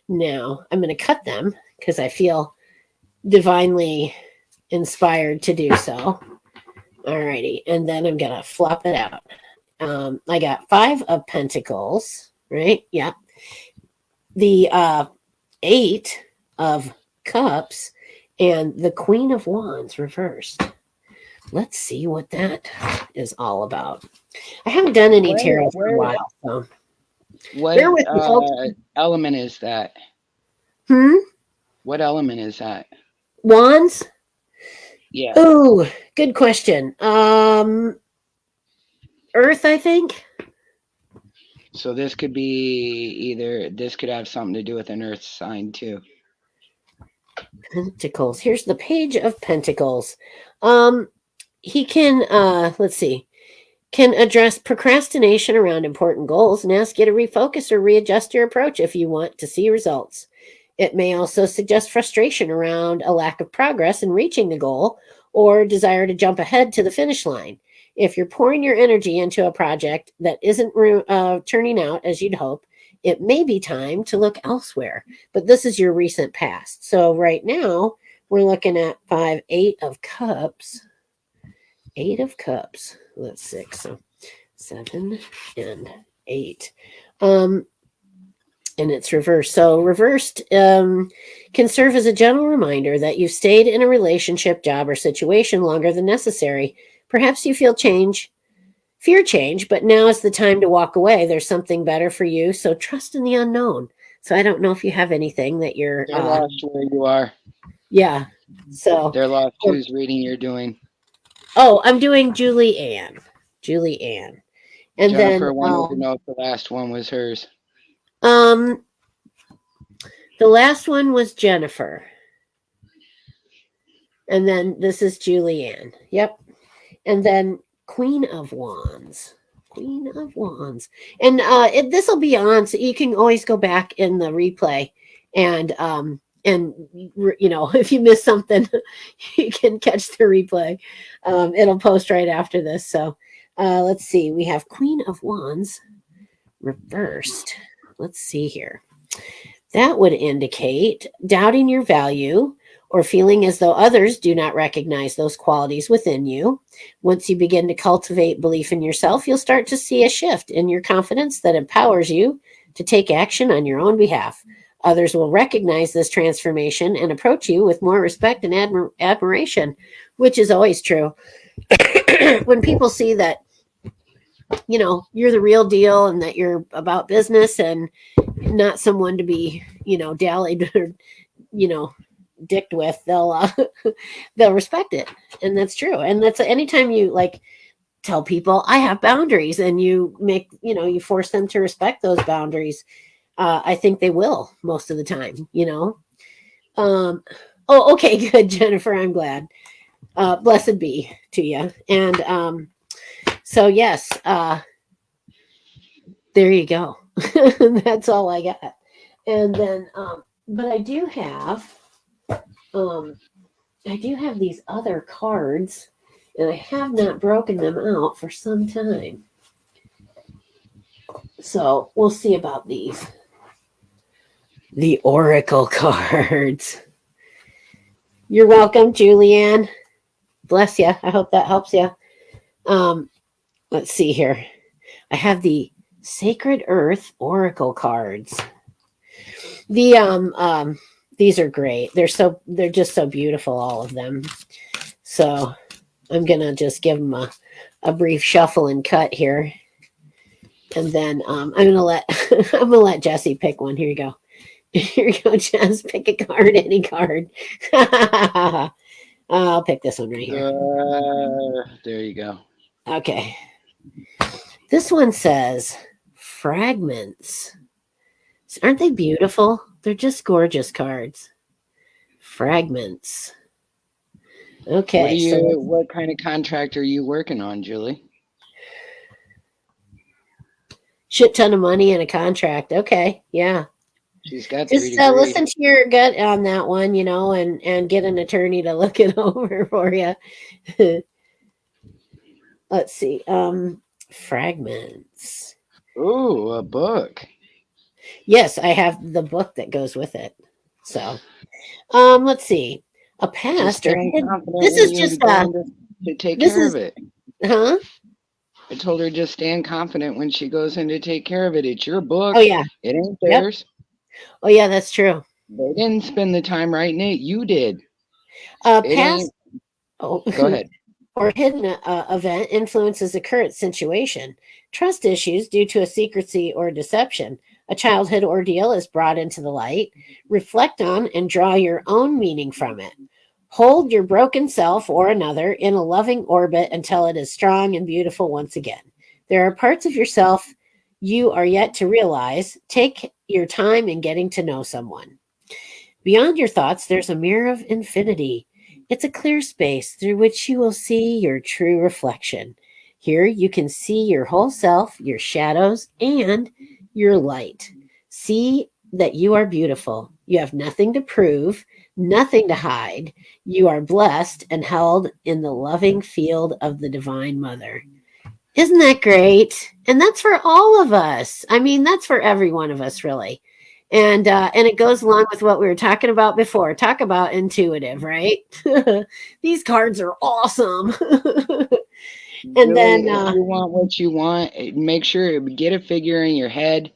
[SPEAKER 1] Now, I'm going to cut them because I feel divinely inspired to do so. All righty. And then I'm going to flop it out. I got 5 of Pentacles, right? Yeah. The 8 of Cups and the Queen of Wands reversed. Let's see what that is all about. I haven't done any tarot for a while. So.
[SPEAKER 2] What element is that? What element is that?
[SPEAKER 1] Wands?
[SPEAKER 2] Yeah.
[SPEAKER 1] Oh, good question. Earth, I think.
[SPEAKER 2] So this could be this could have something to do with an earth sign too.
[SPEAKER 1] Pentacles. Here's the Page of Pentacles. He can, let's see, can address procrastination around important goals and ask you to refocus or readjust your approach if you want to see results. It may also suggest frustration around a lack of progress in reaching the goal or desire to jump ahead to the finish line. If you're pouring your energy into a project that isn't turning out as you'd hope, it may be time to look elsewhere. But this is your recent past. So right now, we're looking at 5, 8 of Cups. 8 of Cups. That's 6. So 7 and 8. And it's reversed. So reversed can serve as a gentle reminder that you've stayed in a relationship, job, or situation longer than necessary. Perhaps you fear change, but now is the time to walk away. There's something better for you. So trust in the unknown. So I don't know if you have anything that you're
[SPEAKER 2] lost where you are.
[SPEAKER 1] Yeah. So
[SPEAKER 2] they're lost whose reading you're doing.
[SPEAKER 1] Oh, I'm doing Julie Ann. Julie Ann. And
[SPEAKER 2] Jennifer
[SPEAKER 1] then
[SPEAKER 2] wanted to know if the last one was hers.
[SPEAKER 1] The last one was Jennifer. And then this is Julie Ann. Yep. And then Queen of Wands. Queen of Wands. And this will be on, so you can always go back in the replay and if you miss something, you can catch the replay. It'll post right after this. So let's see. We have Queen of Wands reversed. Let's see here. That would indicate doubting your value or feeling as though others do not recognize those qualities within you. Once you begin to cultivate belief in yourself, you'll start to see a shift in your confidence that empowers you to take action on your own behalf. Others will recognize this transformation and approach you with more respect and admiration, which is always true. When people see that, you're the real deal and that you're about business and not someone to be, dallied or, dicked with, they'll respect it. And that's true. And that's anytime you tell people I have boundaries and you make, you force them to respect those boundaries. I think they will most of the time, okay, good, Jennifer. I'm glad. Blessed be to you. And so, yes, there you go. That's all I got. And then, but I do have these other cards, and I have not broken them out for some time. So we'll see about these. The Oracle cards. You're welcome, Julianne. Bless you. I hope that helps you. Let's see here. I have the Sacred Earth Oracle cards. These are great. They're just so beautiful, all of them. So I'm gonna just give them a brief shuffle and cut here. And then I'm gonna let I'm gonna let Jesse pick one. Here you go. Here you go, Jess. Pick a card, any card. I'll pick this one right here.
[SPEAKER 2] There you go.
[SPEAKER 1] Okay. This one says fragments. Aren't they beautiful? They're just gorgeous cards. Fragments. Okay.
[SPEAKER 2] What kind of contract are you working on, Julie?
[SPEAKER 1] Shit ton of money in a contract. Okay. Yeah.
[SPEAKER 2] She's got
[SPEAKER 1] just listen to your gut on that one, and get an attorney to look it over for you. Let's see. Fragments.
[SPEAKER 2] Ooh, a book.
[SPEAKER 1] Yes, I have the book that goes with it. So, let's see. A past or this is just
[SPEAKER 2] to take care of it.
[SPEAKER 1] Huh?
[SPEAKER 2] I told her just stand confident when she goes in to take care of it. It's your book.
[SPEAKER 1] Oh yeah,
[SPEAKER 2] it ain't theirs.
[SPEAKER 1] Yep. Oh yeah, that's true.
[SPEAKER 2] They didn't spend the time writing it. You did.
[SPEAKER 1] Past. Oh,
[SPEAKER 2] go ahead.
[SPEAKER 1] Or hidden event influences a current situation. Trust issues due to a secrecy or deception. A childhood ordeal is brought into the light. Reflect on and draw your own meaning from it. Hold your broken self or another in a loving orbit until it is strong and beautiful once again. There are parts of yourself you are yet to realize. Take your time in getting to know someone. Beyond your thoughts, there's a mirror of infinity. It's a clear space through which you will see your true reflection. Here you can see your whole self, your shadows, and your light. See that you are beautiful. You have nothing to prove, nothing to hide. You are blessed and held in the loving field of the Divine Mother. Isn't that great? And that's for all of us. I mean, that's for every one of us, really. And it goes along with what we were talking about before. Talk about intuitive, right? These cards are awesome. And
[SPEAKER 2] really,
[SPEAKER 1] then
[SPEAKER 2] if you want what you want, make sure get a figure in your head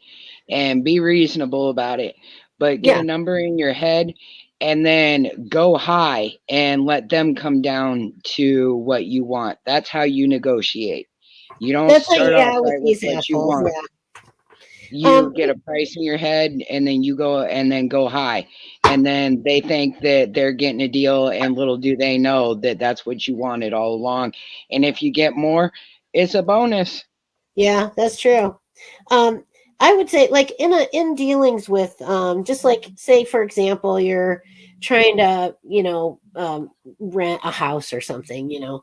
[SPEAKER 2] and be reasonable about it. But get a number in your head and then go high and let them come down to what you want. That's how you negotiate. You don't start off right with what you want. Yeah. You get a price in your head and then you go and then go high. And then they think that they're getting a deal, and little do they know that that's what you wanted all along. And if you get more, it's a bonus.
[SPEAKER 1] Yeah, that's true. I would say, like in dealings with just like, say for example, you're trying to rent a house or something,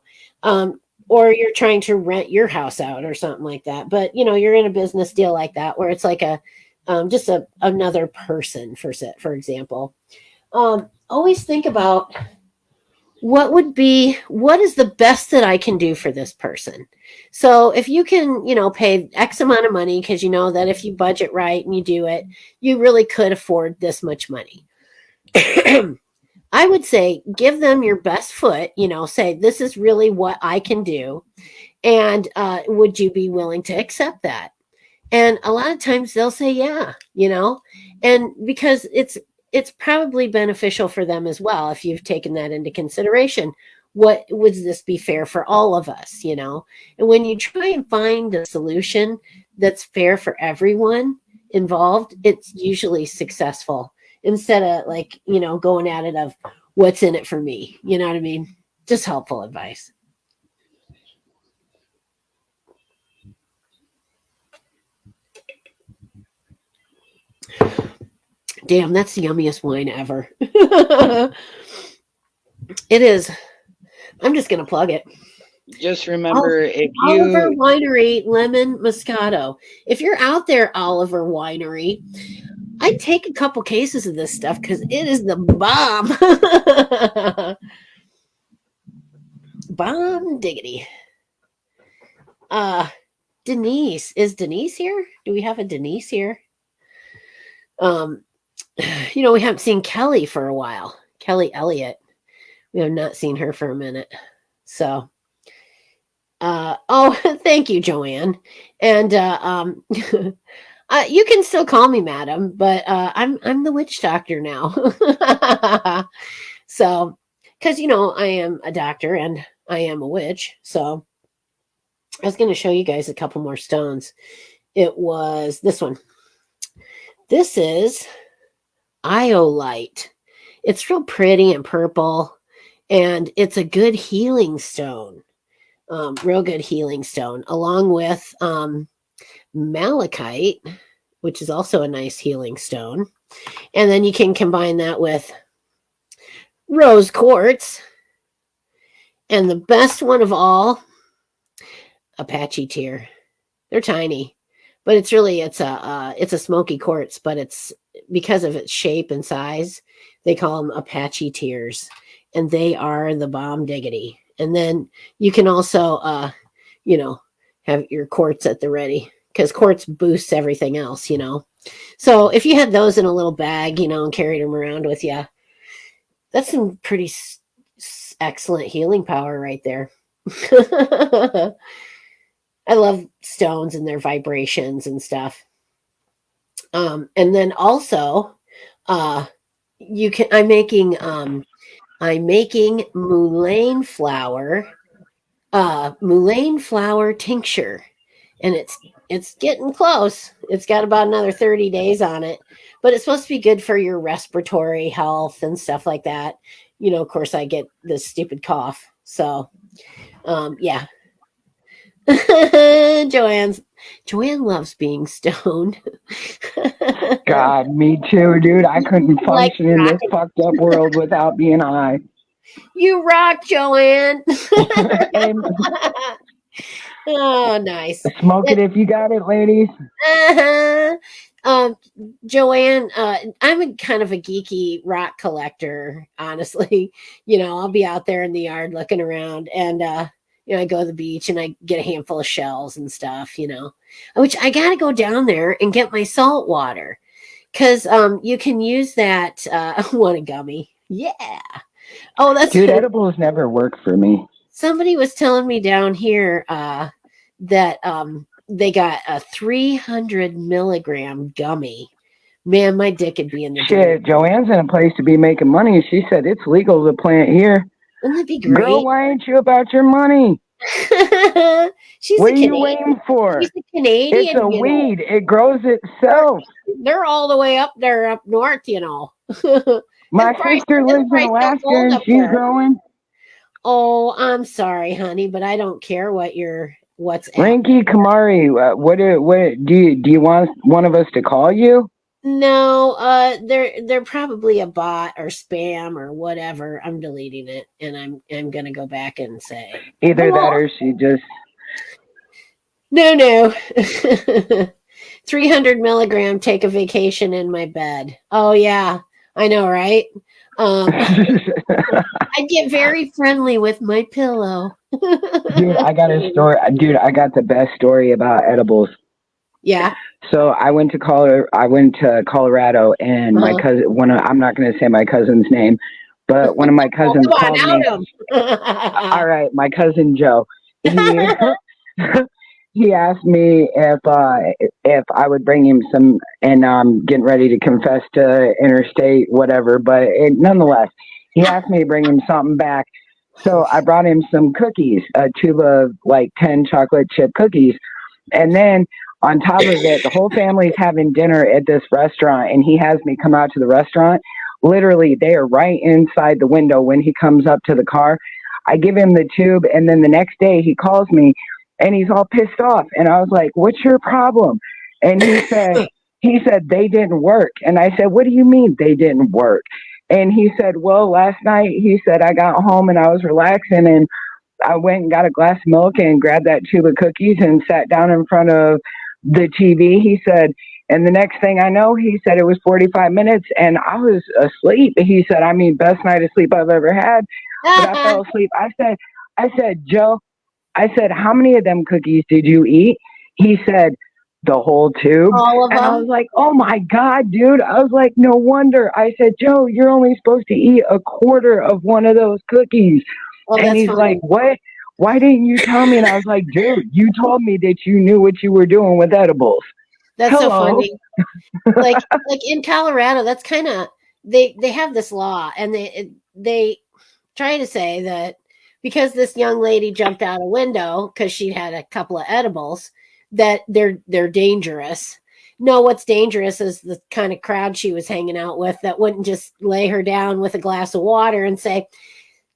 [SPEAKER 1] or you're trying to rent your house out or something like that. But you're in a business deal like that where it's like just another person for example. Always think about what is the best that I can do for this person. So if you can, pay X amount of money, because you know that if you budget right and you do it, you really could afford this much money. I would say give them your best foot, say, this is really what I can do. And would you be willing to accept that? And a lot of times they'll say, yeah, and because it's probably beneficial for them as well. If you've taken that into consideration, what would this be fair for all of us, And when you try and find a solution that's fair for everyone involved, it's usually successful instead of going at it of what's in it for me. You know what I mean? Just helpful advice. Damn, that's the yummiest wine ever. It is. I'm just going to plug it.
[SPEAKER 2] Just remember, if
[SPEAKER 1] Oliver Winery Lemon Moscato. If you're out there, Oliver Winery, I'd take a couple cases of this stuff because it is the bomb. Bomb diggity. Denise. Is Denise here? Do we have a Denise here? We haven't seen Kelly for a while. Kelly Elliott. We have not seen her for a minute. So, thank you, Joanne. And you can still call me madam, but I'm the witch doctor now. So, because I am a doctor and I am a witch. So, I was going to show you guys a couple more stones. It was this one. This is iolite. It's real pretty and purple, and it's a good healing stone. Real good healing stone, along with malachite, which is also a nice healing stone. And then you can combine that with rose quartz. And the best one of all, Apache tear. They're tiny, but it's a smoky quartz, but it's because of its shape and size, they call them Apache tears, and they are the bomb diggity. And then you can also, have your quartz at the ready, because quartz boosts everything else, So if you had those in a little bag, and carried them around with you, that's some pretty excellent healing power right there. I love stones and their vibrations and stuff. And then also, I'm making mullein flower tincture, and it's getting close. It's got about another 30 days on it, but it's supposed to be good for your respiratory health and stuff like that. Of course, I get this stupid cough, so yeah. Joanne loves being stoned.
[SPEAKER 3] God, me too, dude. I couldn't function in this fucked up world without being high.
[SPEAKER 1] You rock, Joanne. Oh, nice.
[SPEAKER 3] Smoke it if you got it, ladies.
[SPEAKER 1] Joanne, I'm a kind of a geeky rock collector, honestly. I'll be out there in the yard looking around, and I go to the beach and I get a handful of shells and stuff, which I got to go down there and get my salt water, because you can use that. Want a gummy? Yeah. Oh, that's
[SPEAKER 3] dude. Edibles never work for me.
[SPEAKER 1] Somebody was telling me down here that they got a 300 milligram gummy. Man, my dick would be in the
[SPEAKER 3] shit. Joanne's in a place to be making money. She said it's legal to plant here.
[SPEAKER 1] Wouldn't that be great?
[SPEAKER 3] Girl, why ain't you about your money? What are you waiting for?
[SPEAKER 1] She's a Canadian.
[SPEAKER 3] It's a weed. It grows itself.
[SPEAKER 1] They're all the way up there, up north,
[SPEAKER 3] My sister lives in Alaska and she's growing.
[SPEAKER 1] Oh, I'm sorry, honey, but I don't care what's
[SPEAKER 3] Rinky Kamari, what do you want one of us to call you?
[SPEAKER 1] No, they're probably a bot or spam or whatever. I'm deleting it, and I'm gonna go back and say
[SPEAKER 3] either that or she just
[SPEAKER 1] no. 300 milligram. Take a vacation in my bed. Oh yeah, I know, right? I get very friendly with my pillow.
[SPEAKER 3] Dude, I got a story. Dude, I got the best story about edibles.
[SPEAKER 1] Yeah.
[SPEAKER 3] So I went to Colorado, and my cousin. I'm not going to say my cousin's name, but one of my cousins called me. All right, my cousin Joe. He asked me if I would bring him some, and I'm getting ready to confess to interstate whatever. But nonetheless, he asked me to bring him something back. So I brought him some cookies, a tube of like 10 chocolate chip cookies, and then on top of it, the whole family's having dinner at this restaurant, and he has me come out to the restaurant. Literally, they are right inside the window when he comes up to the car. I give him the tube, and then the next day he calls me, and he's all pissed off. And I was like, "What's your problem?" And he said, "They didn't work." And I said, "What do you mean they didn't work?" And he said, "Well, last night," he said, "I got home and I was relaxing, and I went and got a glass of milk and grabbed that tube of cookies and sat down in front of the TV." He said, and the next thing I know, he said it was 45 minutes and I was asleep. He said, best night of sleep I've ever had. But I fell asleep. I said, "Joe," I said, "how many of them cookies did you eat?" He said, "The whole tube."
[SPEAKER 1] All of them?
[SPEAKER 3] And I was like, "Oh my God, dude." I was like, "No wonder." I said, "Joe, you're only supposed to eat a quarter of one of those cookies."
[SPEAKER 1] Oh,
[SPEAKER 3] and he's
[SPEAKER 1] funny.
[SPEAKER 3] Like, "What? Why didn't you tell me?" And I was like, "Dude, you told me that you knew what you were doing with edibles."
[SPEAKER 1] That's so funny. like in Colorado, that's kind of they have this law, and they try to say that because this young lady jumped out a window because she had a couple of edibles, that they're dangerous. No, what's dangerous is the kind of crowd she was hanging out with that wouldn't just lay her down with a glass of water and say,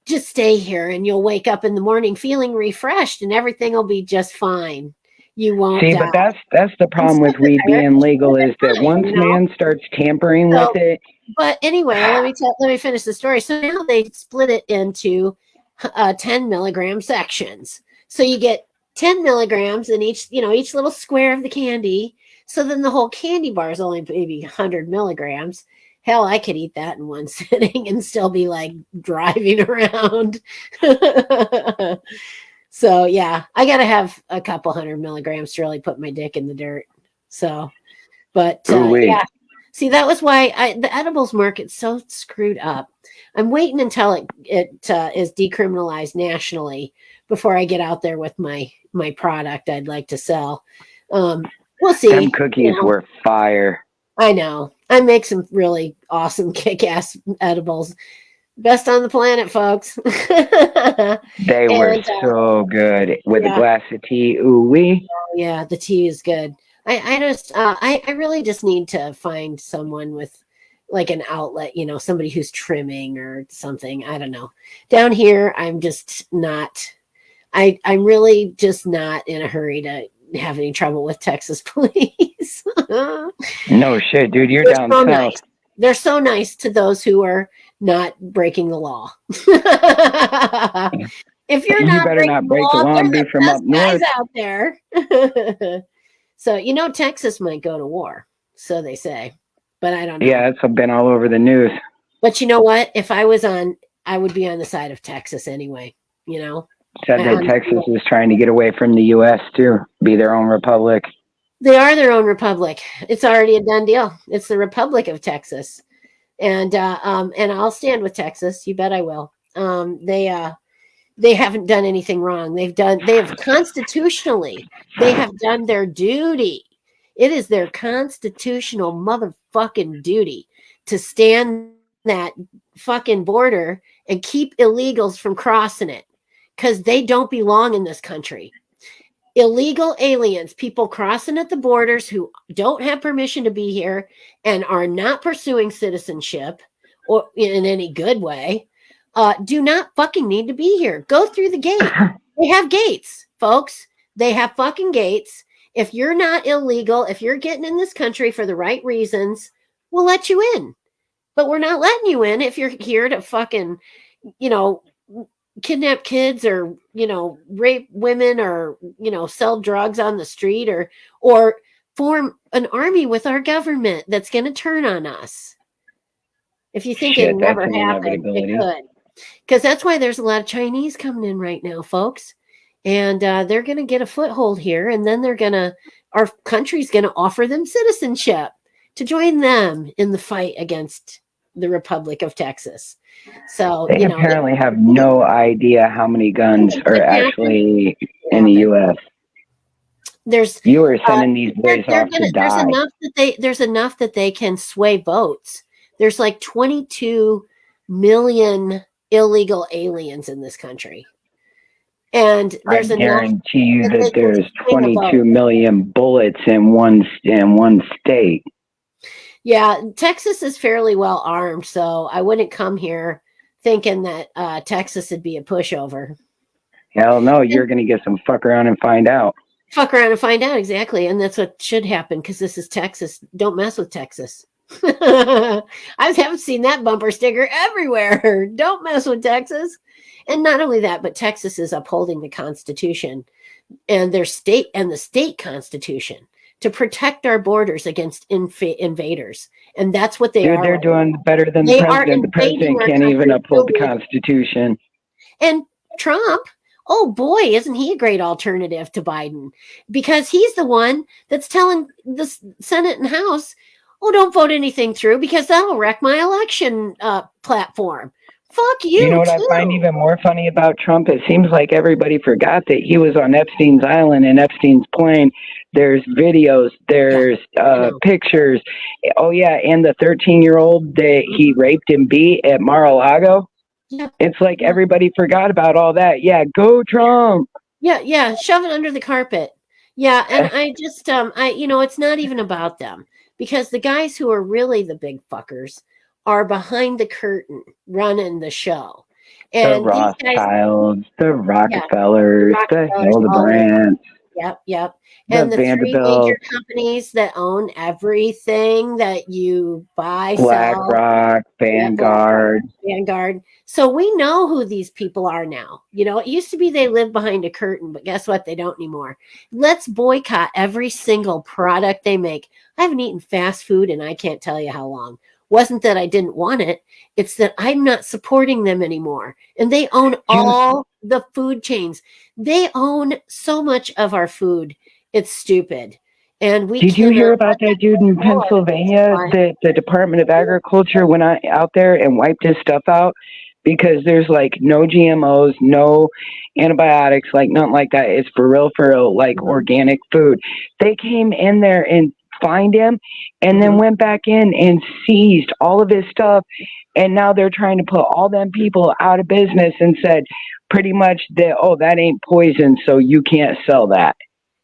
[SPEAKER 1] just stay here and you'll wake up in the morning feeling refreshed and everything will be just fine. You won't
[SPEAKER 3] See,
[SPEAKER 1] die.
[SPEAKER 3] but that's the problem with weed being legal is that once man starts tampering with it.
[SPEAKER 1] But anyway, let me finish the story. So now they split it into 10 milligram sections. So you get 10 milligrams in each little square of the candy. So then the whole candy bar is only maybe 100 milligrams. Hell, I could eat that in one sitting and still be like driving around. So yeah, I got to have a couple 100 milligrams to really put my dick in the dirt. So, but yeah, see, that was why the edibles market's so screwed up. I'm waiting until it is decriminalized nationally before I get out there with my product I'd like to sell. We'll see.
[SPEAKER 3] Them cookies were fire.
[SPEAKER 1] I know. I make some really awesome kick-ass edibles. Best on the planet, folks.
[SPEAKER 3] They were so good with a glass of tea. Ooh wee.
[SPEAKER 1] Yeah, the tea is good. I really just need to find someone with like an outlet, somebody who's trimming or something. I don't know. Down here, I'm just not. I'm really just not in a hurry to have any trouble with Texas police.
[SPEAKER 3] No shit, dude. You're down south.
[SPEAKER 1] Nice. They're so nice to those who are not breaking the law. If you're
[SPEAKER 3] you better not break the law and be from up north
[SPEAKER 1] out there. So Texas might go to war, so they say, but I don't know.
[SPEAKER 3] Yeah, it's been all over the news.
[SPEAKER 1] But you know what? If I was I would be on the side of Texas anyway.
[SPEAKER 3] Said that Texas is trying to get away from the U.S. too, be their own republic.
[SPEAKER 1] They are their own republic. It's already a done deal. It's the Republic of Texas, and I'll stand with Texas. You bet I will. They haven't done anything wrong. They have constitutionally, they have done their duty. It is their constitutional motherfucking duty to stand that fucking border and keep illegals from crossing it, because they don't belong in this country. Illegal aliens, people crossing at the borders who don't have permission to be here and are not pursuing citizenship or in any good way, do not fucking need to be here. Go through the gate. They have gates, folks. They have fucking gates. If you're not illegal, if you're getting in this country for the right reasons, we'll let you in. But we're not letting you in if you're here to fucking, kidnap kids or, rape women or, sell drugs on the street or form an army with our government that's going to turn on us. If you think it never happened, it could. Because that's why there's a lot of Chinese coming in right now, folks. And they're going to get a foothold here. And then our country's going to offer them citizenship to join them in the fight against the Republic of Texas. So
[SPEAKER 3] they apparently have no idea how many guns are actually in the U.S. You are sending these boys off to die.
[SPEAKER 1] There's enough that they can sway votes. There's like 22 million illegal aliens in this country. And there's
[SPEAKER 3] I guarantee you that there's 22 million bullets in one state.
[SPEAKER 1] Yeah, Texas is fairly well armed, so I wouldn't come here thinking that Texas would be a pushover.
[SPEAKER 3] Hell no, you're going to get some fuck around and find out.
[SPEAKER 1] Fuck around and find out, exactly. And that's what should happen, because this is Texas. Don't mess with Texas. I haven't seen that bumper sticker everywhere. Don't mess with Texas. And not only that, but Texas is upholding the Constitution and their state and the state constitution to protect our borders against invaders. And that's what they are.
[SPEAKER 3] They're doing better than the president. The president can't even uphold the Constitution.
[SPEAKER 1] And Trump, oh boy, isn't he a great alternative to Biden? Because he's the one that's telling the Senate and House, oh, don't vote anything through because that'll wreck my election platform. Fuck you.
[SPEAKER 3] You know what I find even more funny about Trump? It seems like everybody forgot that he was on Epstein's island and Epstein's plane. There's videos, there's pictures. Oh, yeah, and the 13-year-old that he raped and beat at Mar-a-Lago?
[SPEAKER 1] Yeah.
[SPEAKER 3] It's like everybody forgot about all that. Yeah, go Trump.
[SPEAKER 1] Yeah, shove it under the carpet. Yeah, and I just it's not even about them because the guys who are really the big fuckers are behind the curtain running the show.
[SPEAKER 3] The
[SPEAKER 1] And these guys,
[SPEAKER 3] Rothschilds, the
[SPEAKER 1] yeah,
[SPEAKER 3] Rockefellers, the
[SPEAKER 1] Rockefellers, all of them.
[SPEAKER 3] Hildebrands,
[SPEAKER 1] Yep.
[SPEAKER 3] the
[SPEAKER 1] And the three major
[SPEAKER 3] Vanderbilts,
[SPEAKER 1] companies that own everything that you buy, sell,
[SPEAKER 3] BlackRock,
[SPEAKER 1] yeah, BlackRock,
[SPEAKER 3] Vanguard.
[SPEAKER 1] Vanguard. So we know who these people are now. You know, it used to be they lived behind a curtain, but guess what? They don't anymore. Let's boycott every single product they make. I haven't eaten fast food and I can't tell you how long. Wasn't that I didn't want it, it's that I'm not supporting them anymore. And they own all the food chains. They own so much of our food. It's stupid. And we
[SPEAKER 3] Did you hear about
[SPEAKER 1] let
[SPEAKER 3] that dude in
[SPEAKER 1] go of
[SPEAKER 3] Pennsylvania
[SPEAKER 1] this.
[SPEAKER 3] that the Department of Agriculture went out there and wiped his stuff out because there's like no GMOs, no antibiotics, like nothing like that. It's for real, like organic food. They came in there and fined him and then went back in and seized all of his stuff. And now they're trying to put all them people out of business and said pretty much that, oh, that ain't poison, so you can't sell that.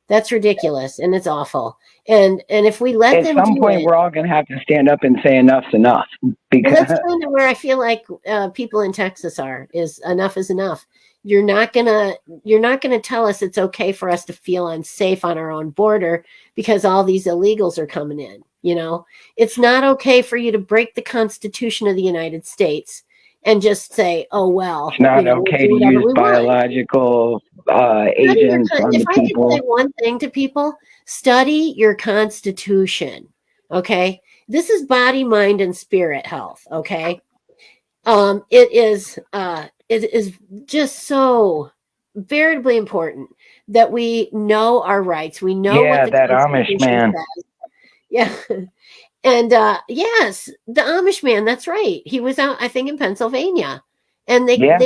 [SPEAKER 1] That's ridiculous and it's awful. And if we let
[SPEAKER 3] At
[SPEAKER 1] them
[SPEAKER 3] some
[SPEAKER 1] do
[SPEAKER 3] point,
[SPEAKER 1] it,
[SPEAKER 3] we're all going to have to stand up and say enough's enough.
[SPEAKER 1] well,
[SPEAKER 3] Because
[SPEAKER 1] that's kind of where I feel like people in Texas are. Is enough is enough. You're not gonna tell us it's okay for us to feel unsafe on our own border because all these illegals are coming in. You know, it's not okay for you to break the Constitution of the United States and just say, "Oh well,
[SPEAKER 3] it's not
[SPEAKER 1] we'll
[SPEAKER 3] okay
[SPEAKER 1] do
[SPEAKER 3] to
[SPEAKER 1] whatever
[SPEAKER 3] use
[SPEAKER 1] we want."
[SPEAKER 3] biological
[SPEAKER 1] Study your
[SPEAKER 3] agents on
[SPEAKER 1] if
[SPEAKER 3] the
[SPEAKER 1] I could say
[SPEAKER 3] people.
[SPEAKER 1] one thing to people, study your Constitution. Okay, this is body, mind, and spirit health. Okay, it is just so veritably important that we know our rights. We know what
[SPEAKER 3] Yeah,
[SPEAKER 1] the
[SPEAKER 3] that Amish
[SPEAKER 1] Constitution
[SPEAKER 3] man.
[SPEAKER 1] says. Yeah. And yes, the Amish man, that's right. He was out, I think, in Pennsylvania. And
[SPEAKER 3] Yeah.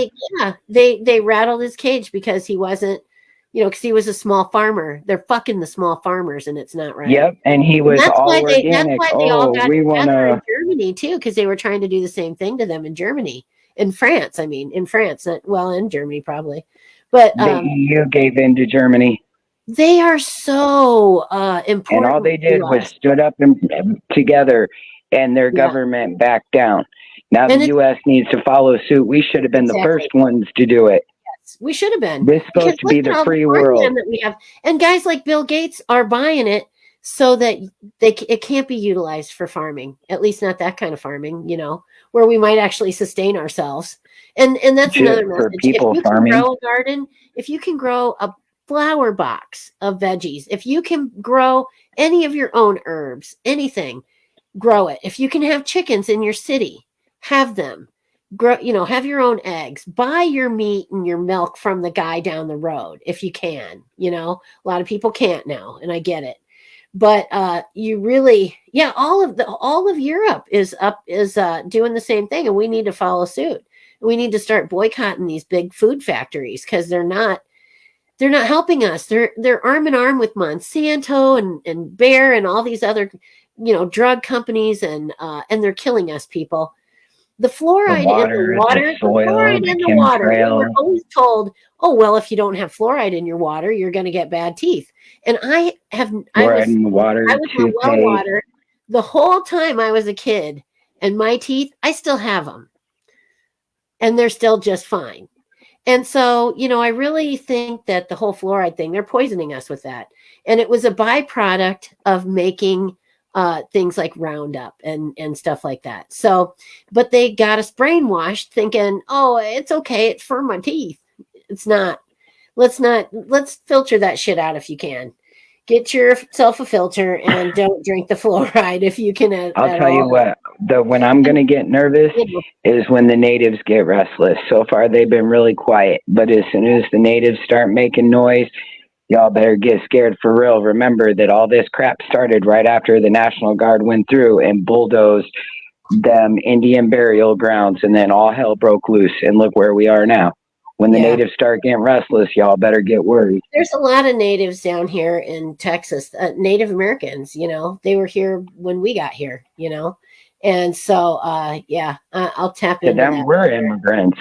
[SPEAKER 1] they rattled his cage because he wasn't, because he was a small farmer. They're fucking the small farmers, and it's not right.
[SPEAKER 3] Yep. And he
[SPEAKER 1] And
[SPEAKER 3] was
[SPEAKER 1] that's
[SPEAKER 3] all
[SPEAKER 1] why
[SPEAKER 3] organic.
[SPEAKER 1] they all
[SPEAKER 3] Oh,
[SPEAKER 1] got
[SPEAKER 3] we want
[SPEAKER 1] together in
[SPEAKER 3] to.
[SPEAKER 1] Germany too, because they were trying to do the same thing to them in Germany, in France. I mean, in France, well, in Germany probably, but
[SPEAKER 3] The EU gave in to Germany.
[SPEAKER 1] they are so important.
[SPEAKER 3] And all they did was stood up together, and their government backed down. Now the U.S. needs to follow suit. We should have been the first ones to do it.
[SPEAKER 1] Yes, we should have been.
[SPEAKER 3] This is supposed to be the free world.
[SPEAKER 1] That we have, and guys like Bill Gates are buying it so that it can't be utilized for farming. At least not that kind of farming, where we might actually sustain ourselves. And that's another message. If you can grow a garden, if you can grow a flower box of veggies, if you can grow any of your own herbs, anything, grow it. If you can have chickens in your city, have them. Grow, have your own eggs, buy your meat and your milk from the guy down the road if you can. A lot of people can't now, and I get it. But you really, all of Europe is doing the same thing, and we need to follow suit. We need to start boycotting these big food factories because they're not helping us. They're arm in arm with Monsanto and Bayer and all these other drug companies, and they're killing us, people. The fluoride in the water, we were always told, oh, well, if you don't have fluoride in your water, you're going to get bad teeth. And I was on well water the whole time I was a kid, and my teeth, I still have them. And they're still just fine. And so, I really think that the whole fluoride thing, they're poisoning us with that. And it was a byproduct of making things like Roundup and stuff like that. So, but they got us brainwashed thinking, oh, it's okay. It's for my teeth. It's not. Let's filter that shit out if you can. Get yourself a filter and don't drink the fluoride if you can.
[SPEAKER 3] I'll tell you what, when I'm going to get nervous is when the natives get restless. So far, they've been really quiet. But as soon as the natives start making noise, y'all better get scared for real. Remember that all this crap started right after the National Guard went through and bulldozed them Indian burial grounds, and then all hell broke loose. And look where we are now. When the natives start getting restless, y'all better get worried.
[SPEAKER 1] There's a lot of natives down here in Texas, Native Americans, they were here when we got here, And so, yeah, I'll tap
[SPEAKER 3] To
[SPEAKER 1] into
[SPEAKER 3] them,
[SPEAKER 1] that.
[SPEAKER 3] we're immigrants.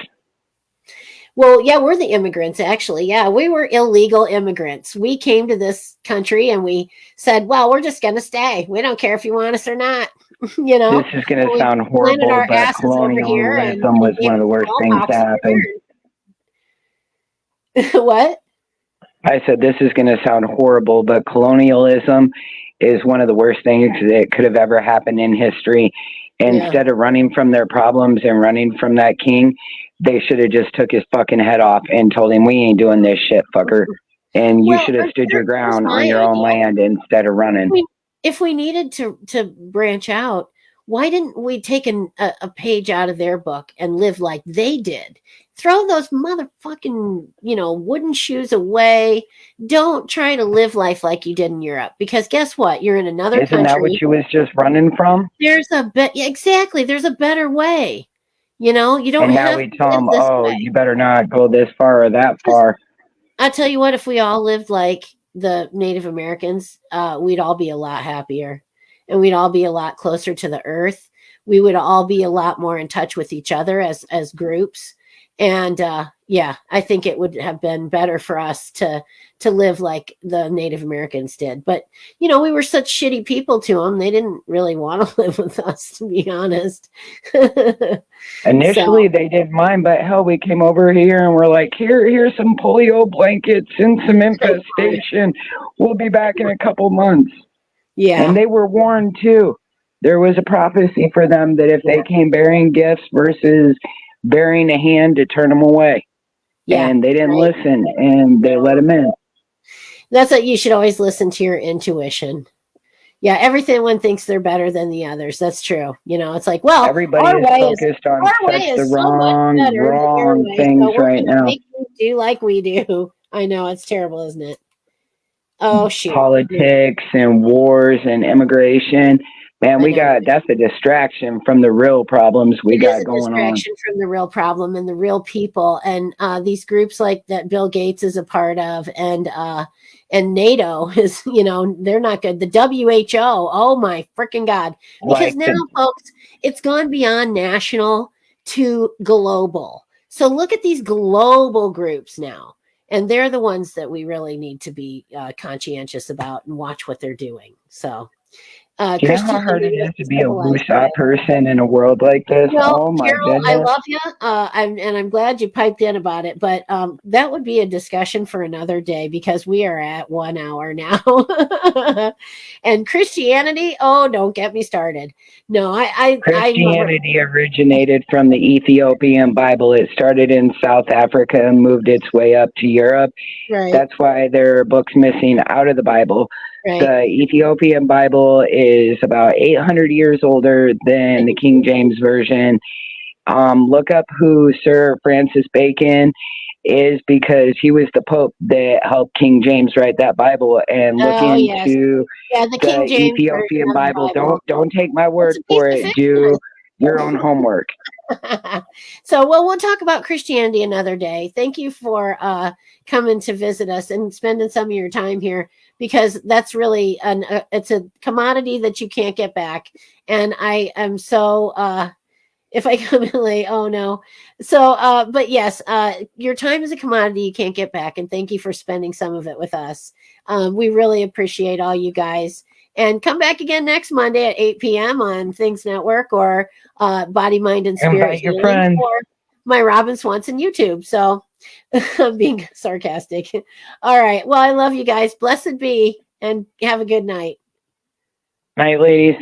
[SPEAKER 1] Well, yeah, we're the immigrants, actually. Yeah, we were illegal immigrants. We came to this country and we said, well, we're just going to stay. We don't care if you want us or not. You know,
[SPEAKER 3] This is going to
[SPEAKER 1] we
[SPEAKER 3] sound
[SPEAKER 1] planted
[SPEAKER 3] horrible,
[SPEAKER 1] our
[SPEAKER 3] but
[SPEAKER 1] asses over here and
[SPEAKER 3] colonialism was
[SPEAKER 1] gave
[SPEAKER 3] one of the
[SPEAKER 1] us
[SPEAKER 3] worst things to
[SPEAKER 1] smallpox
[SPEAKER 3] happen.
[SPEAKER 1] in return. What?
[SPEAKER 3] I said this is going to sound horrible, but colonialism is one of the worst things that could have ever happened in history. Instead of running from their problems and running from that king, they should have just took his fucking head off and told him, we ain't doing this shit, fucker. And you
[SPEAKER 1] Well,
[SPEAKER 3] should have
[SPEAKER 1] but
[SPEAKER 3] stood your
[SPEAKER 1] here's
[SPEAKER 3] ground
[SPEAKER 1] my
[SPEAKER 3] on your own
[SPEAKER 1] idea.
[SPEAKER 3] land instead of running.
[SPEAKER 1] If we needed to branch out, why didn't we take a page out of their book and live like they did? Throw those motherfucking, wooden shoes away. Don't try to live life like you did in Europe, because guess what? You're in another
[SPEAKER 3] Isn't that what
[SPEAKER 1] country.
[SPEAKER 3] you was just running from?
[SPEAKER 1] There's exactly. There's a better way. You don't
[SPEAKER 3] And now
[SPEAKER 1] have
[SPEAKER 3] we
[SPEAKER 1] to
[SPEAKER 3] tell
[SPEAKER 1] live
[SPEAKER 3] them,
[SPEAKER 1] this
[SPEAKER 3] oh,
[SPEAKER 1] way.
[SPEAKER 3] you better not go this far or that far.
[SPEAKER 1] I tell you what, if we all lived like the Native Americans, we'd all be a lot happier, and we'd all be a lot closer to the earth. We would all be a lot more in touch with each other as groups. And yeah, I think it would have been better for us to live like the Native Americans did. But we were such shitty people to them; they didn't really want to live with us, to be honest.
[SPEAKER 3] Initially, they didn't mind, but hell, we came over here and we're like, here's some polio blankets and some infestation. We'll be back in a couple months.
[SPEAKER 1] Yeah,
[SPEAKER 3] And they were warned too. There was a prophecy for them that if they came bearing gifts versus bearing a hand, to turn them away.
[SPEAKER 1] yeah,
[SPEAKER 3] and they didn't listen, and they let them in.
[SPEAKER 1] That's what you should always listen to your intuition. Yeah, everyone thinks they're better than the others. That's true. It's like, well,
[SPEAKER 3] Everybody
[SPEAKER 1] our
[SPEAKER 3] is
[SPEAKER 1] way
[SPEAKER 3] focused on
[SPEAKER 1] our
[SPEAKER 3] such
[SPEAKER 1] way
[SPEAKER 3] the
[SPEAKER 1] is so much better than your
[SPEAKER 3] wrong
[SPEAKER 1] way,
[SPEAKER 3] things
[SPEAKER 1] so we're
[SPEAKER 3] right
[SPEAKER 1] gonna
[SPEAKER 3] now.
[SPEAKER 1] make you do like we do. I know, it's terrible, isn't it? Oh shoot.
[SPEAKER 3] Politics and wars and immigration. Man, that's a distraction from the real problems we got going on.
[SPEAKER 1] Distraction from the real problem and the real people, and these groups like that Bill Gates is a part of, and NATO is, they're not good. The WHO, oh my freaking God. Because now, folks, it's gone beyond national to global. So look at these global groups now. And they're the ones that we really need to be conscientious about and watch what they're doing. So,
[SPEAKER 3] do you know how hard it is to be a wuxia person in a world like this?
[SPEAKER 1] Well,
[SPEAKER 3] oh my
[SPEAKER 1] Carol,
[SPEAKER 3] goodness!
[SPEAKER 1] I love you, and I'm glad you piped in about it. But that would be a discussion for another day, because we are at 1 hour now. And Christianity, oh, don't get me started. No,
[SPEAKER 3] Christianity originated from the Ethiopian Bible. It started in South Africa and moved its way up to Europe.
[SPEAKER 1] Right.
[SPEAKER 3] That's why there are books missing out of the Bible.
[SPEAKER 1] Right.
[SPEAKER 3] The Ethiopian Bible is about 800 years older than the King James Version. Look up who Sir Francis Bacon is, because he was the Pope that helped King James write that Bible. And look into
[SPEAKER 1] the King James
[SPEAKER 3] Ethiopian Bible. Don't take my word for it. Do your own homework.
[SPEAKER 1] So, well, we'll talk about Christianity another day. Thank you for coming to visit us and spending some of your time here, because that's really it's a commodity that you can't get back. And I am so if I come in late, oh no. So, but yes, your time is a commodity you can't get back, and thank you for spending some of it with us. We really appreciate all you guys. And come back again next Monday at 8 p.m. on Things Network, or Body, Mind, and Spirit.
[SPEAKER 3] Invite your friends.
[SPEAKER 1] Or my Robin Swanson YouTube. So I'm being sarcastic. All right. Well, I love you guys. Blessed be, and have a good night.
[SPEAKER 3] Night, ladies.